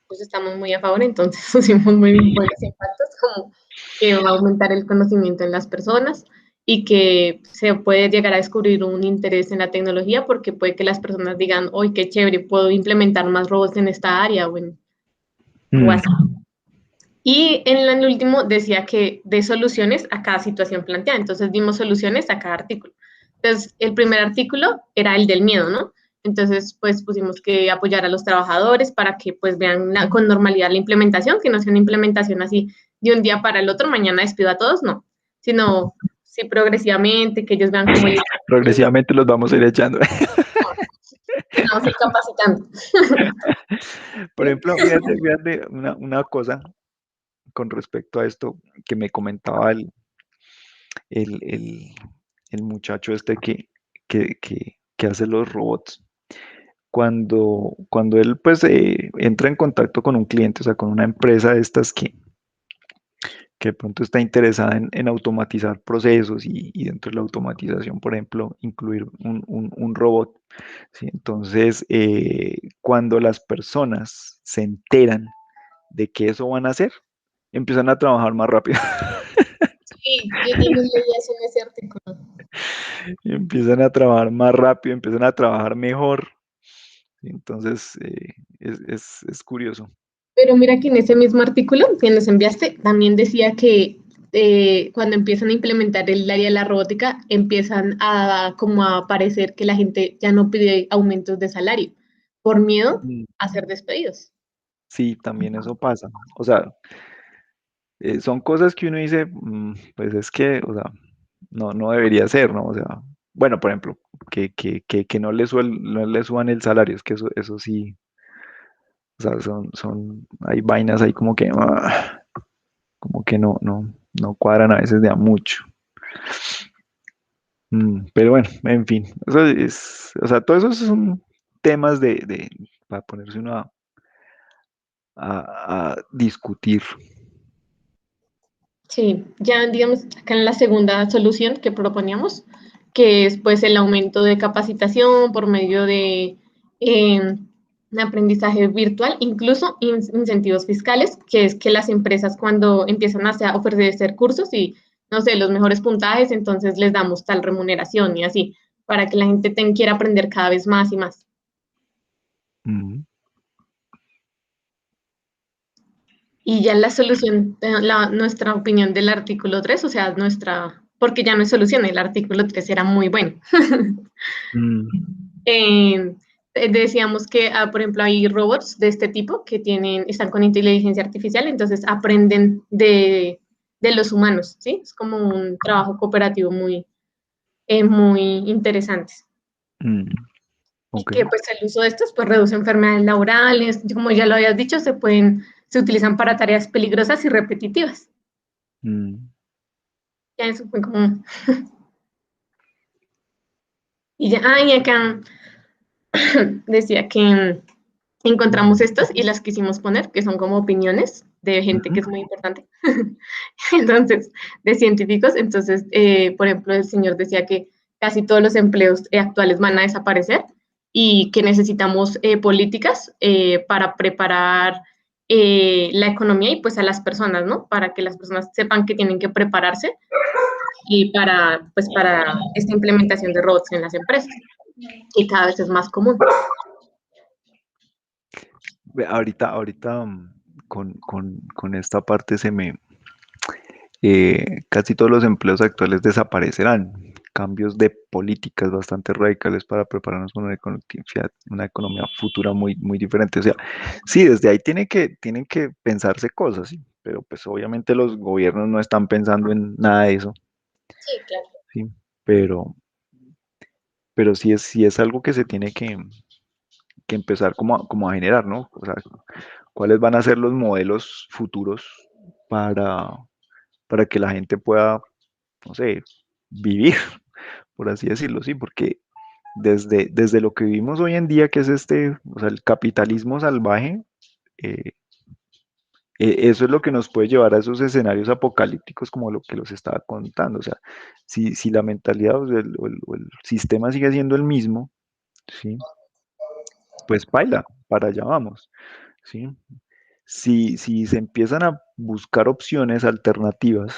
Pues estamos muy a favor, entonces pusimos muy buenos impactos, como que va a aumentar el conocimiento en las personas y que se puede llegar a descubrir un interés en la tecnología porque puede que las personas digan, hoy qué chévere, puedo implementar más robots en esta área o Mm. así. Y en el último decía que de soluciones a cada situación planteada. Entonces dimos soluciones a cada artículo. Entonces, el primer artículo era el del miedo, ¿no? Entonces, pues pusimos que apoyar a los trabajadores para que pues vean con normalidad la implementación, que no sea una implementación así de un día para el otro, mañana despido a todos, no, sino sí progresivamente, que ellos vean cómo el Progresivamente los vamos a ir echando. vamos a ir capacitando. Por ejemplo, fíjate una cosa con respecto a esto que me comentaba el, el- el muchacho este que hace los robots. Cuando él pues entra en contacto con un cliente, o sea, con una empresa de estas que de pronto está interesada en automatizar procesos y dentro de la automatización, por ejemplo, incluir un robot. ¿Sí? Entonces, cuando las personas se enteran de que eso van a hacer, empiezan a trabajar más rápido. Sí, yo también leí eso en ese artículo. Empiezan a trabajar más rápido, empiezan a trabajar mejor. Entonces, es curioso. Pero mira que en ese mismo artículo que nos enviaste también decía que cuando empiezan a implementar el área de la robótica, empiezan a como a parecer que la gente ya no pide aumentos de salario por miedo Mm. a ser despedidos. Sí, también eso pasa. O sea, son cosas que uno dice, pues es que, o sea, no debería ser, ¿no? O sea, bueno, por ejemplo, que no le suban el salario, es que eso sí, o sea, hay vainas ahí como que no cuadran a veces de a mucho. Pero bueno, en fin, o sea, todos esos son temas para ponerse uno a discutir. Sí, ya digamos acá en la segunda solución que proponíamos, que es pues el aumento de capacitación por medio de un aprendizaje virtual, incluso incentivos fiscales, que es que las empresas cuando empiezan a ofrecer cursos y, no sé, los mejores puntajes, entonces les damos tal remuneración y así, para que la gente quiera aprender cada vez más y más. Mm. Y ya la solución, nuestra opinión del artículo 3, o sea, porque ya no es solución, el artículo 3 era muy bueno. Mm. Eh, decíamos que, por ejemplo, hay robots de este tipo que están con inteligencia artificial, entonces aprenden de los humanos, ¿sí? Es como un trabajo cooperativo muy interesante. Mm. Y Ok. que pues el uso de estos pues reduce enfermedades laborales, como ya lo habías dicho, se utilizan para tareas peligrosas y repetitivas. Mm. Ya eso fue como, y ya, y acá decía que encontramos estos y las quisimos poner, que son como opiniones de gente Ujú. que es muy importante. Entonces, de científicos, entonces, por ejemplo, el señor decía que casi todos los empleos actuales van a desaparecer y que necesitamos políticas para preparar la economía y pues a las personas, ¿no? Para que las personas sepan que tienen que prepararse y pues, para esta implementación de robots en las empresas, que cada vez es más común. Ahorita con esta parte casi todos los empleos actuales desaparecerán. Cambios de políticas bastante radicales para prepararnos para una economía futura muy diferente. O sea, sí, desde ahí tienen que pensarse cosas, ¿sí? Pero pues obviamente los gobiernos no están pensando en nada de eso, Sí, claro. ¿sí? Pero, pero sí es algo que se tiene que empezar como a generar, ¿no? O sea, cuáles van a ser los modelos futuros para, para que la gente pueda, no sé, vivir, por así decirlo, sí, porque desde lo que vivimos hoy en día, que es o sea, el capitalismo salvaje, eh, eso es lo que nos puede llevar a esos escenarios apocalípticos como lo que los estaba contando. O sea, si la mentalidad o el sistema sigue siendo el mismo, ¿sí? Pues paila, para allá vamos, ¿sí? Si se empiezan a buscar opciones alternativas,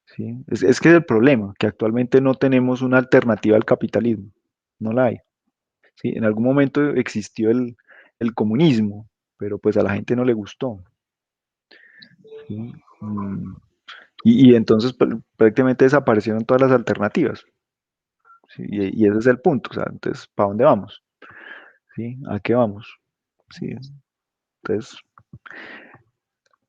¿sí? Es que es el problema, que actualmente no tenemos una alternativa al capitalismo, no la hay. ¿Sí? En algún momento existió el comunismo, pero pues a la gente no le gustó. ¿Sí? Y entonces prácticamente desaparecieron todas las alternativas. ¿Sí? Y ese es el punto. O sea, entonces, ¿para dónde vamos? ¿Sí? ¿A qué vamos? ¿Sí? Entonces,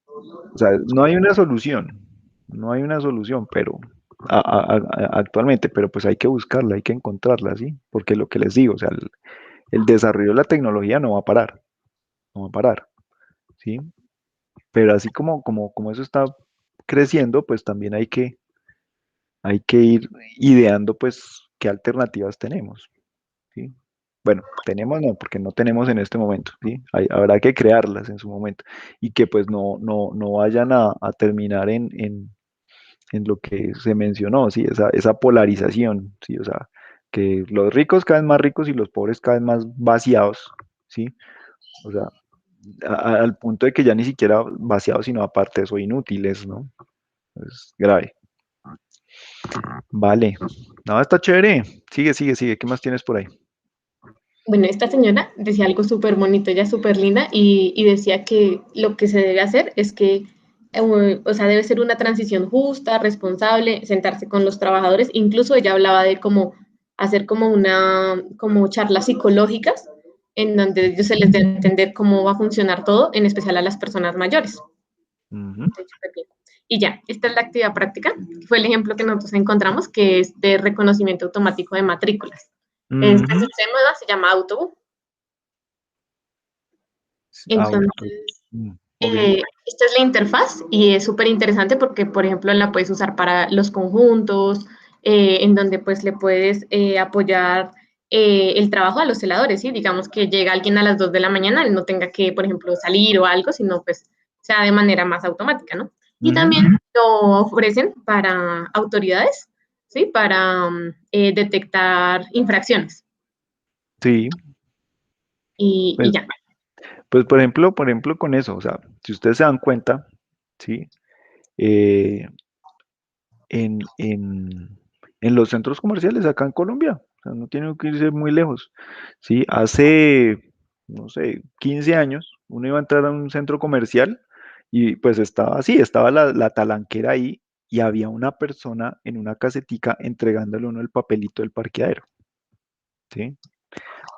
o sea, no hay una solución, no hay una solución, pero actualmente, pero pues hay que buscarla, hay que encontrarla, ¿sí? Porque lo que les digo, o sea, el desarrollo de la tecnología no va a parar, no va a parar, ¿sí? Pero así como eso está creciendo, pues también hay que ir ideando, pues, qué alternativas tenemos, ¿sí? Bueno, tenemos no, porque no tenemos en este momento, ¿sí? Habrá que crearlas en su momento y que pues no vayan a terminar en lo que se mencionó, ¿sí? Esa polarización, ¿sí? O sea, que los ricos cada vez más ricos y los pobres cada vez más vaciados, ¿sí? O sea, al punto de que ya ni siquiera vaciados, sino aparte de eso, inútiles, ¿no? Es grave. Vale. No, está chévere. Sigue. ¿Qué más tienes por ahí? Bueno, esta señora decía algo súper bonito, ella súper linda, y decía que lo que se debe hacer es que, o sea, debe ser una transición justa, responsable, sentarse con los trabajadores, incluso ella hablaba de cómo hacer como charlas psicológicas, en donde ellos se les dé a entender cómo va a funcionar todo, en especial a las personas mayores. Ujú, Y ya, esta es la actividad práctica, que fue el ejemplo que nosotros encontramos, que es de reconocimiento automático de matrículas. Este ujú. sistema se llama Autobús. Auto. Entonces, Ok. esta es la interfaz y es súper interesante porque, por ejemplo, la puedes usar para los conjuntos, en donde pues le puedes apoyar el trabajo a los celadores, ¿sí? Digamos que llega alguien a las 2 de la mañana, no tenga que, por ejemplo, salir o algo, sino pues sea de manera más automática, ¿no? Y Ujú. también lo ofrecen para autoridades, ¿sí? Para detectar infracciones. Sí. Y Pues, ya. pues por ejemplo, con eso, o sea, si ustedes se dan cuenta, sí, eh, en los centros comerciales acá en Colombia, o sea, no tiene que irse muy lejos, sí, hace, no sé, 15 años, uno iba a entrar a un centro comercial y pues estaba así, estaba la talanquera ahí y había una persona en una casetica entregándole a uno el papelito del parqueadero, ¿sí?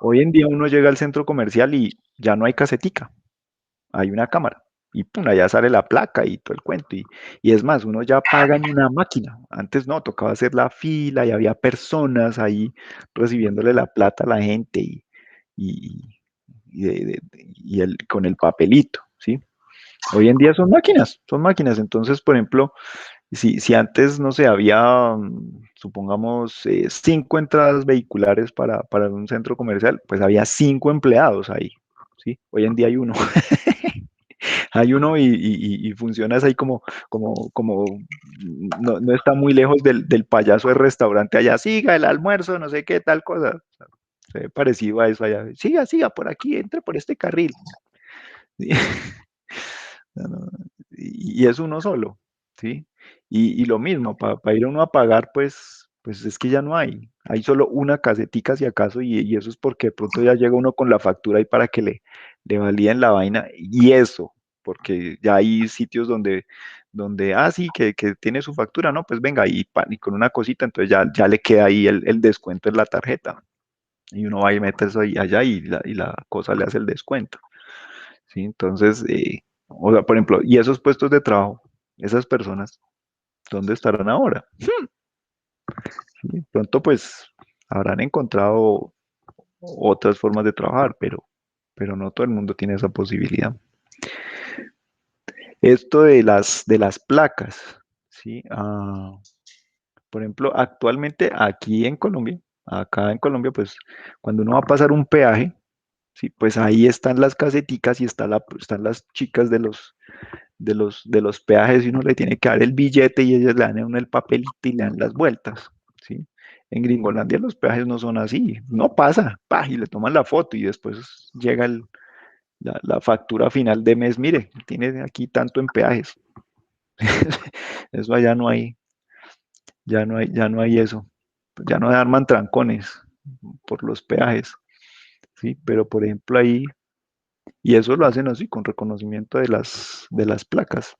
Hoy en día uno llega al centro comercial y ya no hay casetica, hay una cámara. Y pum, allá sale la placa y todo el cuento. Y es más, uno ya paga en una máquina. Antes no, tocaba hacer la fila y había personas ahí recibiéndole la plata a la gente y, con el papelito, ¿sí? Hoy en día son máquinas, son máquinas. Entonces, por ejemplo, si antes, no sé, había, supongamos, 5 entradas vehiculares para un centro comercial, pues había 5 empleados ahí, ¿sí? Hoy en día hay uno. Hay uno y funciona así como no está muy lejos del payaso del restaurante allá, siga el almuerzo, no sé qué, tal cosa. O sea, se ve parecido a eso allá. Siga por aquí, entre por este carril. Sí. No, no, y es uno solo, ¿sí? Y lo mismo, para ir uno a pagar, pues es que ya no hay. Hay solo una casetica si acaso, y eso es porque de pronto ya llega uno con la factura ahí para que le validen la vaina, y eso, porque ya hay sitios donde sí, que tiene su factura, ¿no? Pues venga, y con una cosita, entonces ya le queda ahí el descuento en la tarjeta, y uno va y mete eso ahí, allá y la cosa le hace el descuento. ¿Sí? Entonces, o sea, por ejemplo, y esos puestos de trabajo, esas personas, ¿dónde estarán ahora? ¿Sí? Pronto, pues, habrán encontrado otras formas de trabajar, pero no todo el mundo tiene esa posibilidad. Esto de las placas, ¿sí? Por ejemplo, actualmente aquí en Colombia, acá en Colombia, pues, cuando uno va a pasar un peaje, sí, pues ahí están las caseticas y están las chicas de los peajes y uno le tiene que dar el billete y ellas le dan a uno el papelito y le dan las vueltas, ¿sí? En Gringolandia los peajes no son así, no pasa, y le toman la foto y después llega la factura final de mes, mire, tiene aquí tanto en peajes. Eso allá no hay, ya no hay eso, ya no arman trancones por los peajes, ¿sí? Pero por ejemplo ahí, y eso lo hacen así con reconocimiento de las placas.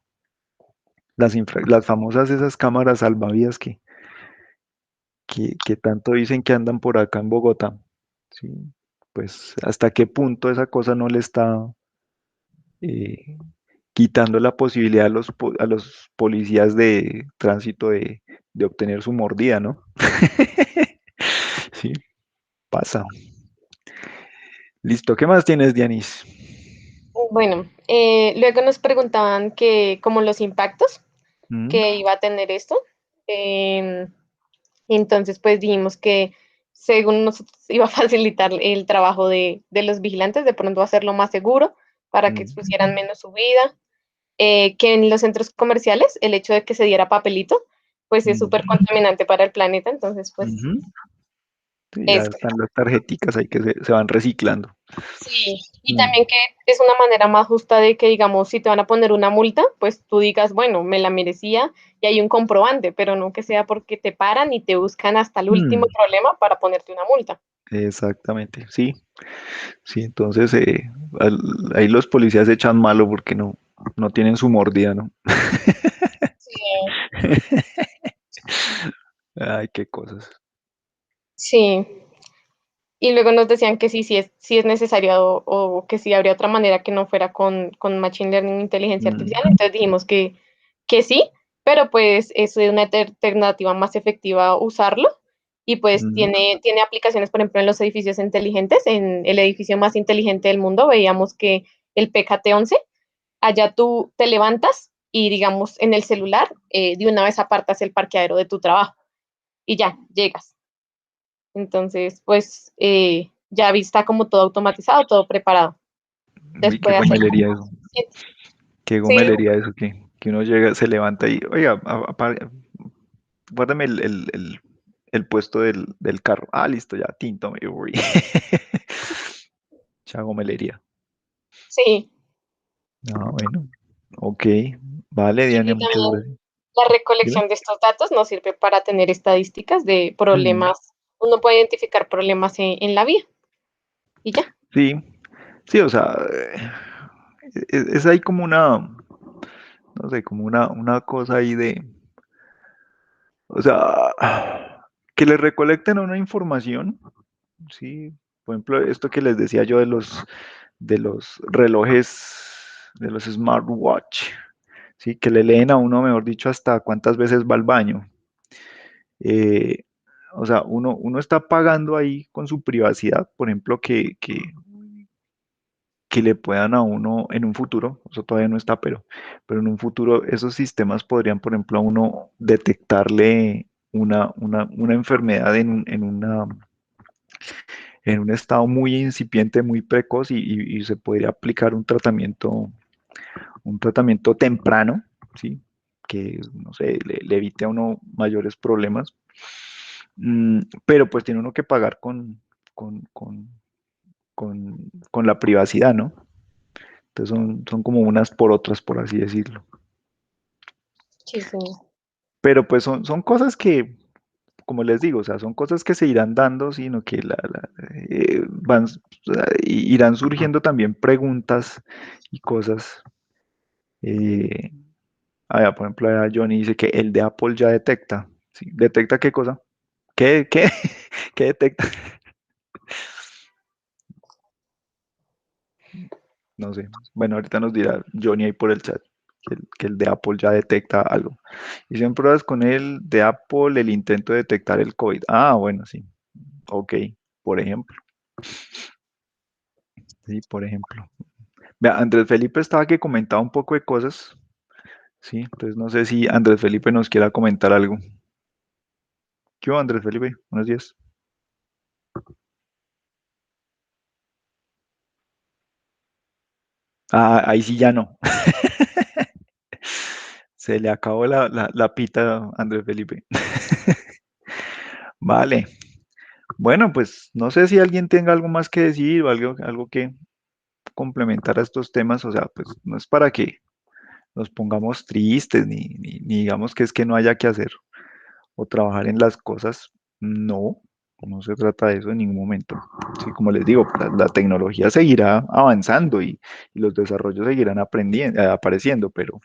Las famosas esas cámaras salvavidas que tanto dicen que andan por acá en Bogotá, ¿sí? Pues hasta qué punto esa cosa no le está eh, quitando la posibilidad a los policías de tránsito de obtener su mordida, ¿no? Sí, pasa. Listo, ¿qué más tienes, Dianis? Bueno, luego nos preguntaban que como los impactos ¿Mm? que iba a tener esto. em, entonces, pues dijimos que según nosotros iba a facilitar el trabajo de los vigilantes, de pronto hacerlo más seguro para que Mm. expusieran menos su vida, que en los centros comerciales el hecho de que se diera papelito, pues es Mm. súper contaminante para el planeta, entonces, pues Ujú. Sí, ya eso. están las tarjeticas ahí que se van reciclando. Sí, y Mm. también que es una manera más justa de que, digamos, si te van a poner una multa, pues tú digas, bueno, me la merecía y hay un comprobante, pero no que sea porque te paran y te buscan hasta el último Mm. problema para ponerte una multa. Exactamente, sí. Sí, entonces ahí los policías echan malo porque no tienen su mordida, ¿no? Sí, Ay, qué cosas. sí. Y luego nos decían que sí, sí es necesario o que sí habría otra manera que no fuera con Machine Learning, inteligencia artificial. Mm. Entonces dijimos que sí, pero pues es una alternativa más efectiva usarlo. Y pues Mm. tiene aplicaciones, por ejemplo, en los edificios inteligentes. En el edificio más inteligente del mundo veíamos que el PKT 11 allá tú te levantas y digamos en el celular, de una vez apartas el parqueadero de tu trabajo y ya, llegas. Entonces, pues ya está como todo automatizado, todo preparado. Uy, qué Después de hacer gomelería eso. Qué sí, gomelería eso que uno llega, se levanta y, oiga, guárdame el puesto del carro. Ah, listo, ya, tinto, me voy. Mucha gomelería. sí. Ah, bueno. Ok. Vale, Diana, Y muchas también gracias. la Dime. recolección de estos datos nos sirve para tener estadísticas de Mm. problemas. Uno puede identificar problemas en la vía y ya. Sí, sí, o sea, es ahí como no sé, como una cosa ahí o sea, que le recolecten una información, sí, por ejemplo, esto que les decía yo de los relojes, de los smartwatch, sí, que le leen a uno, mejor dicho, hasta cuántas veces va al baño. Eh, o sea, uno está pagando ahí con su privacidad, por ejemplo, que le puedan a uno en un futuro, eso todavía no está, pero en un futuro esos sistemas podrían, por ejemplo, a uno detectarle una enfermedad en un estado muy incipiente, muy precoz y se podría aplicar un tratamiento temprano, ¿sí? Que, no sé, le evite a uno mayores problemas. Pero pues tiene uno que pagar con la privacidad, ¿no? Entonces son como unas por otras, por así decirlo. Sí, señor. Pero pues son cosas que, como les digo, o sea, son cosas que se irán dando, sino que o sea, irán surgiendo también preguntas y cosas. eh, por ejemplo, Johnny dice que el de Apple ya detecta. ¿Sí? ¿Detecta qué cosa? ¿Qué? ¿Qué detecta? No sé. Bueno, ahorita nos dirá Johnny ahí por el chat que el de Apple ya detecta algo. Hicieron pruebas con el de Apple, el intento de detectar el COVID. Ah, bueno, sí. Ok, por ejemplo. Sí, por ejemplo. Vea, Andrés Felipe estaba que comentaba un poco de cosas. Sí, entonces no sé si Andrés Felipe nos quiera comentar algo. ¿Qué hubo, Andrés Felipe? Buenos días. Ah, ahí sí ya no. Se le acabó la pita a Andrés Felipe. Vale. Bueno, pues no sé si alguien tenga algo más que decir o algo que complementar a estos temas. O sea, pues no es para que nos pongamos tristes ni digamos que es que no haya que hacer o trabajar en las cosas. No, no se trata de eso en ningún momento. Sí, como les digo, la tecnología seguirá avanzando y los desarrollos seguirán apareciendo, pero,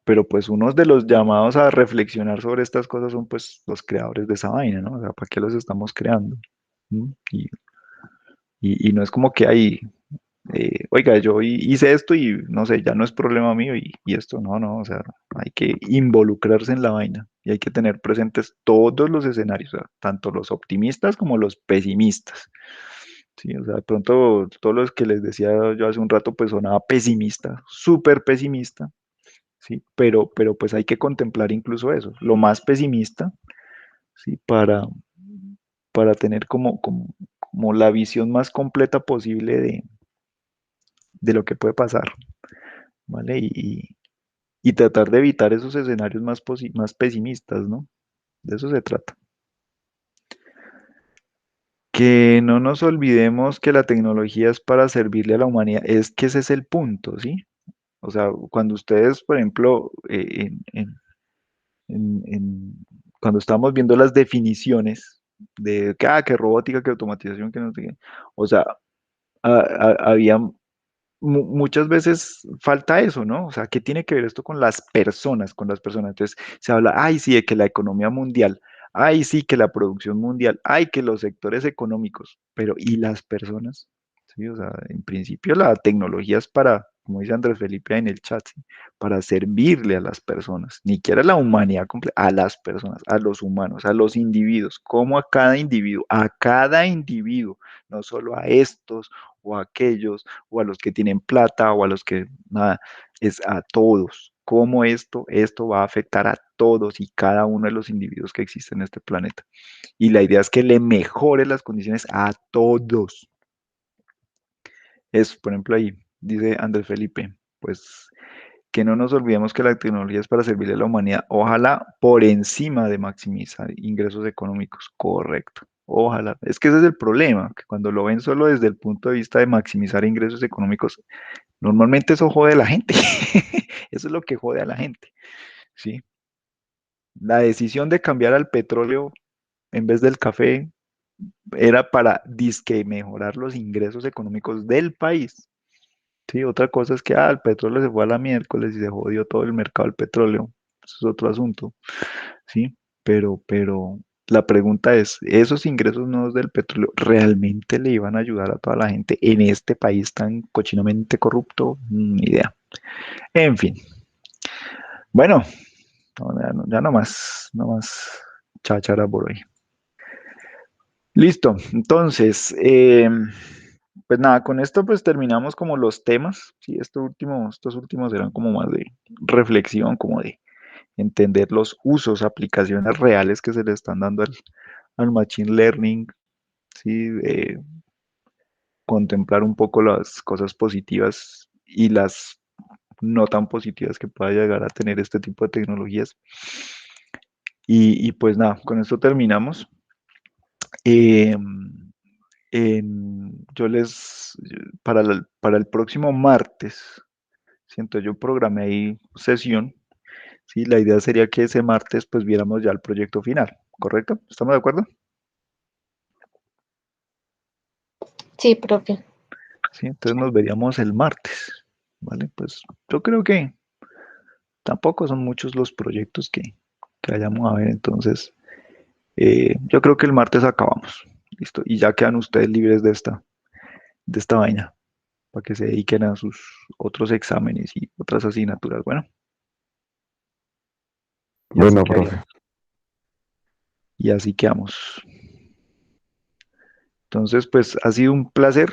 pero pues unos de los llamados a reflexionar sobre estas cosas son pues los creadores de esa vaina, ¿no? O sea, ¿para qué los estamos creando? ¿Mm? Y no es como que hay, oiga, yo hice esto y no sé, ya no es problema mío y esto, no, o sea, hay que involucrarse en la vaina y hay que tener presentes todos los escenarios, o sea, tanto los optimistas como los pesimistas. Sí, o sea, de pronto todos los que les decía yo hace un rato, pues sonaba pesimista, súper pesimista, ¿sí? Pero pues hay que contemplar incluso eso, lo más pesimista, ¿sí? Para tener como la visión más completa posible de lo que puede pasar, ¿vale? Y tratar de evitar esos escenarios más pesimistas, ¿no? De eso se trata. Que no nos olvidemos que la tecnología es para servirle a la humanidad, es que ese es el punto, ¿sí? O sea, cuando ustedes, por ejemplo, en- cuando estábamos viendo las definiciones de que robótica, que automatización, que no sé qué, o sea, había muchas veces falta eso, ¿no? O sea, ¿qué tiene que ver esto con las personas, con las personas? Entonces se habla, ay, sí, de que la economía mundial, ay, sí, que la producción mundial, ay, que los sectores económicos, pero ¿y las personas? Sí, o sea, en principio la tecnología es para, como dice Andrés Felipe en el chat, ¿sí? Para servirle a las personas, ni siquiera a la humanidad completa, a las personas, a los humanos, a los individuos, como a cada individuo, no solo a estos o a aquellos o a los que tienen plata o a los que nada, es a todos. Cómo esto va a afectar a todos y cada uno de los individuos que existen en este planeta. Y la idea es que le mejore las condiciones a todos. Eso, por ejemplo, ahí dice Andrés Felipe, pues que no nos olvidemos que la tecnología es para servirle a la humanidad, ojalá por encima de maximizar ingresos económicos, correcto. Ojalá. Es que ese es el problema, que cuando lo ven solo desde el punto de vista de maximizar ingresos económicos, normalmente eso jode a la gente. Eso es lo que jode a la gente, ¿sí? La decisión de cambiar al petróleo en vez del café era para disque mejorar los ingresos económicos del país. Sí, otra cosa es que el petróleo se fue a la miércoles y se jodió todo el mercado del petróleo. Eso es otro asunto, ¿sí? Pero la pregunta es, ¿esos ingresos nuevos del petróleo realmente le iban a ayudar a toda la gente en este país tan cochinamente corrupto? Ni idea. En fin, bueno, ya no más cháchara por hoy. Listo, entonces, pues nada, con esto pues terminamos como los temas, sí, estos últimos eran como más de reflexión, como de entender los usos, aplicaciones reales que se le están dando al Machine Learning, sí, contemplar un poco las cosas positivas y las no tan positivas que pueda llegar a tener este tipo de tecnologías. Y pues nada, con esto terminamos. Eh, para el próximo martes, siento yo programé ahí sesión, sí, la idea sería que ese martes pues viéramos ya el proyecto final, ¿correcto? ¿Estamos de acuerdo? Sí, profe. Sí, entonces nos veríamos el martes, ¿vale? Pues yo creo que tampoco son muchos los proyectos que vayamos a ver, entonces yo creo que el martes acabamos, listo, y ya quedan ustedes libres de esta vaina, para que se dediquen a sus otros exámenes y otras asignaturas, bueno, y así Bueno, quedaríamos, profe. y así quedamos. Entonces, pues ha sido un placer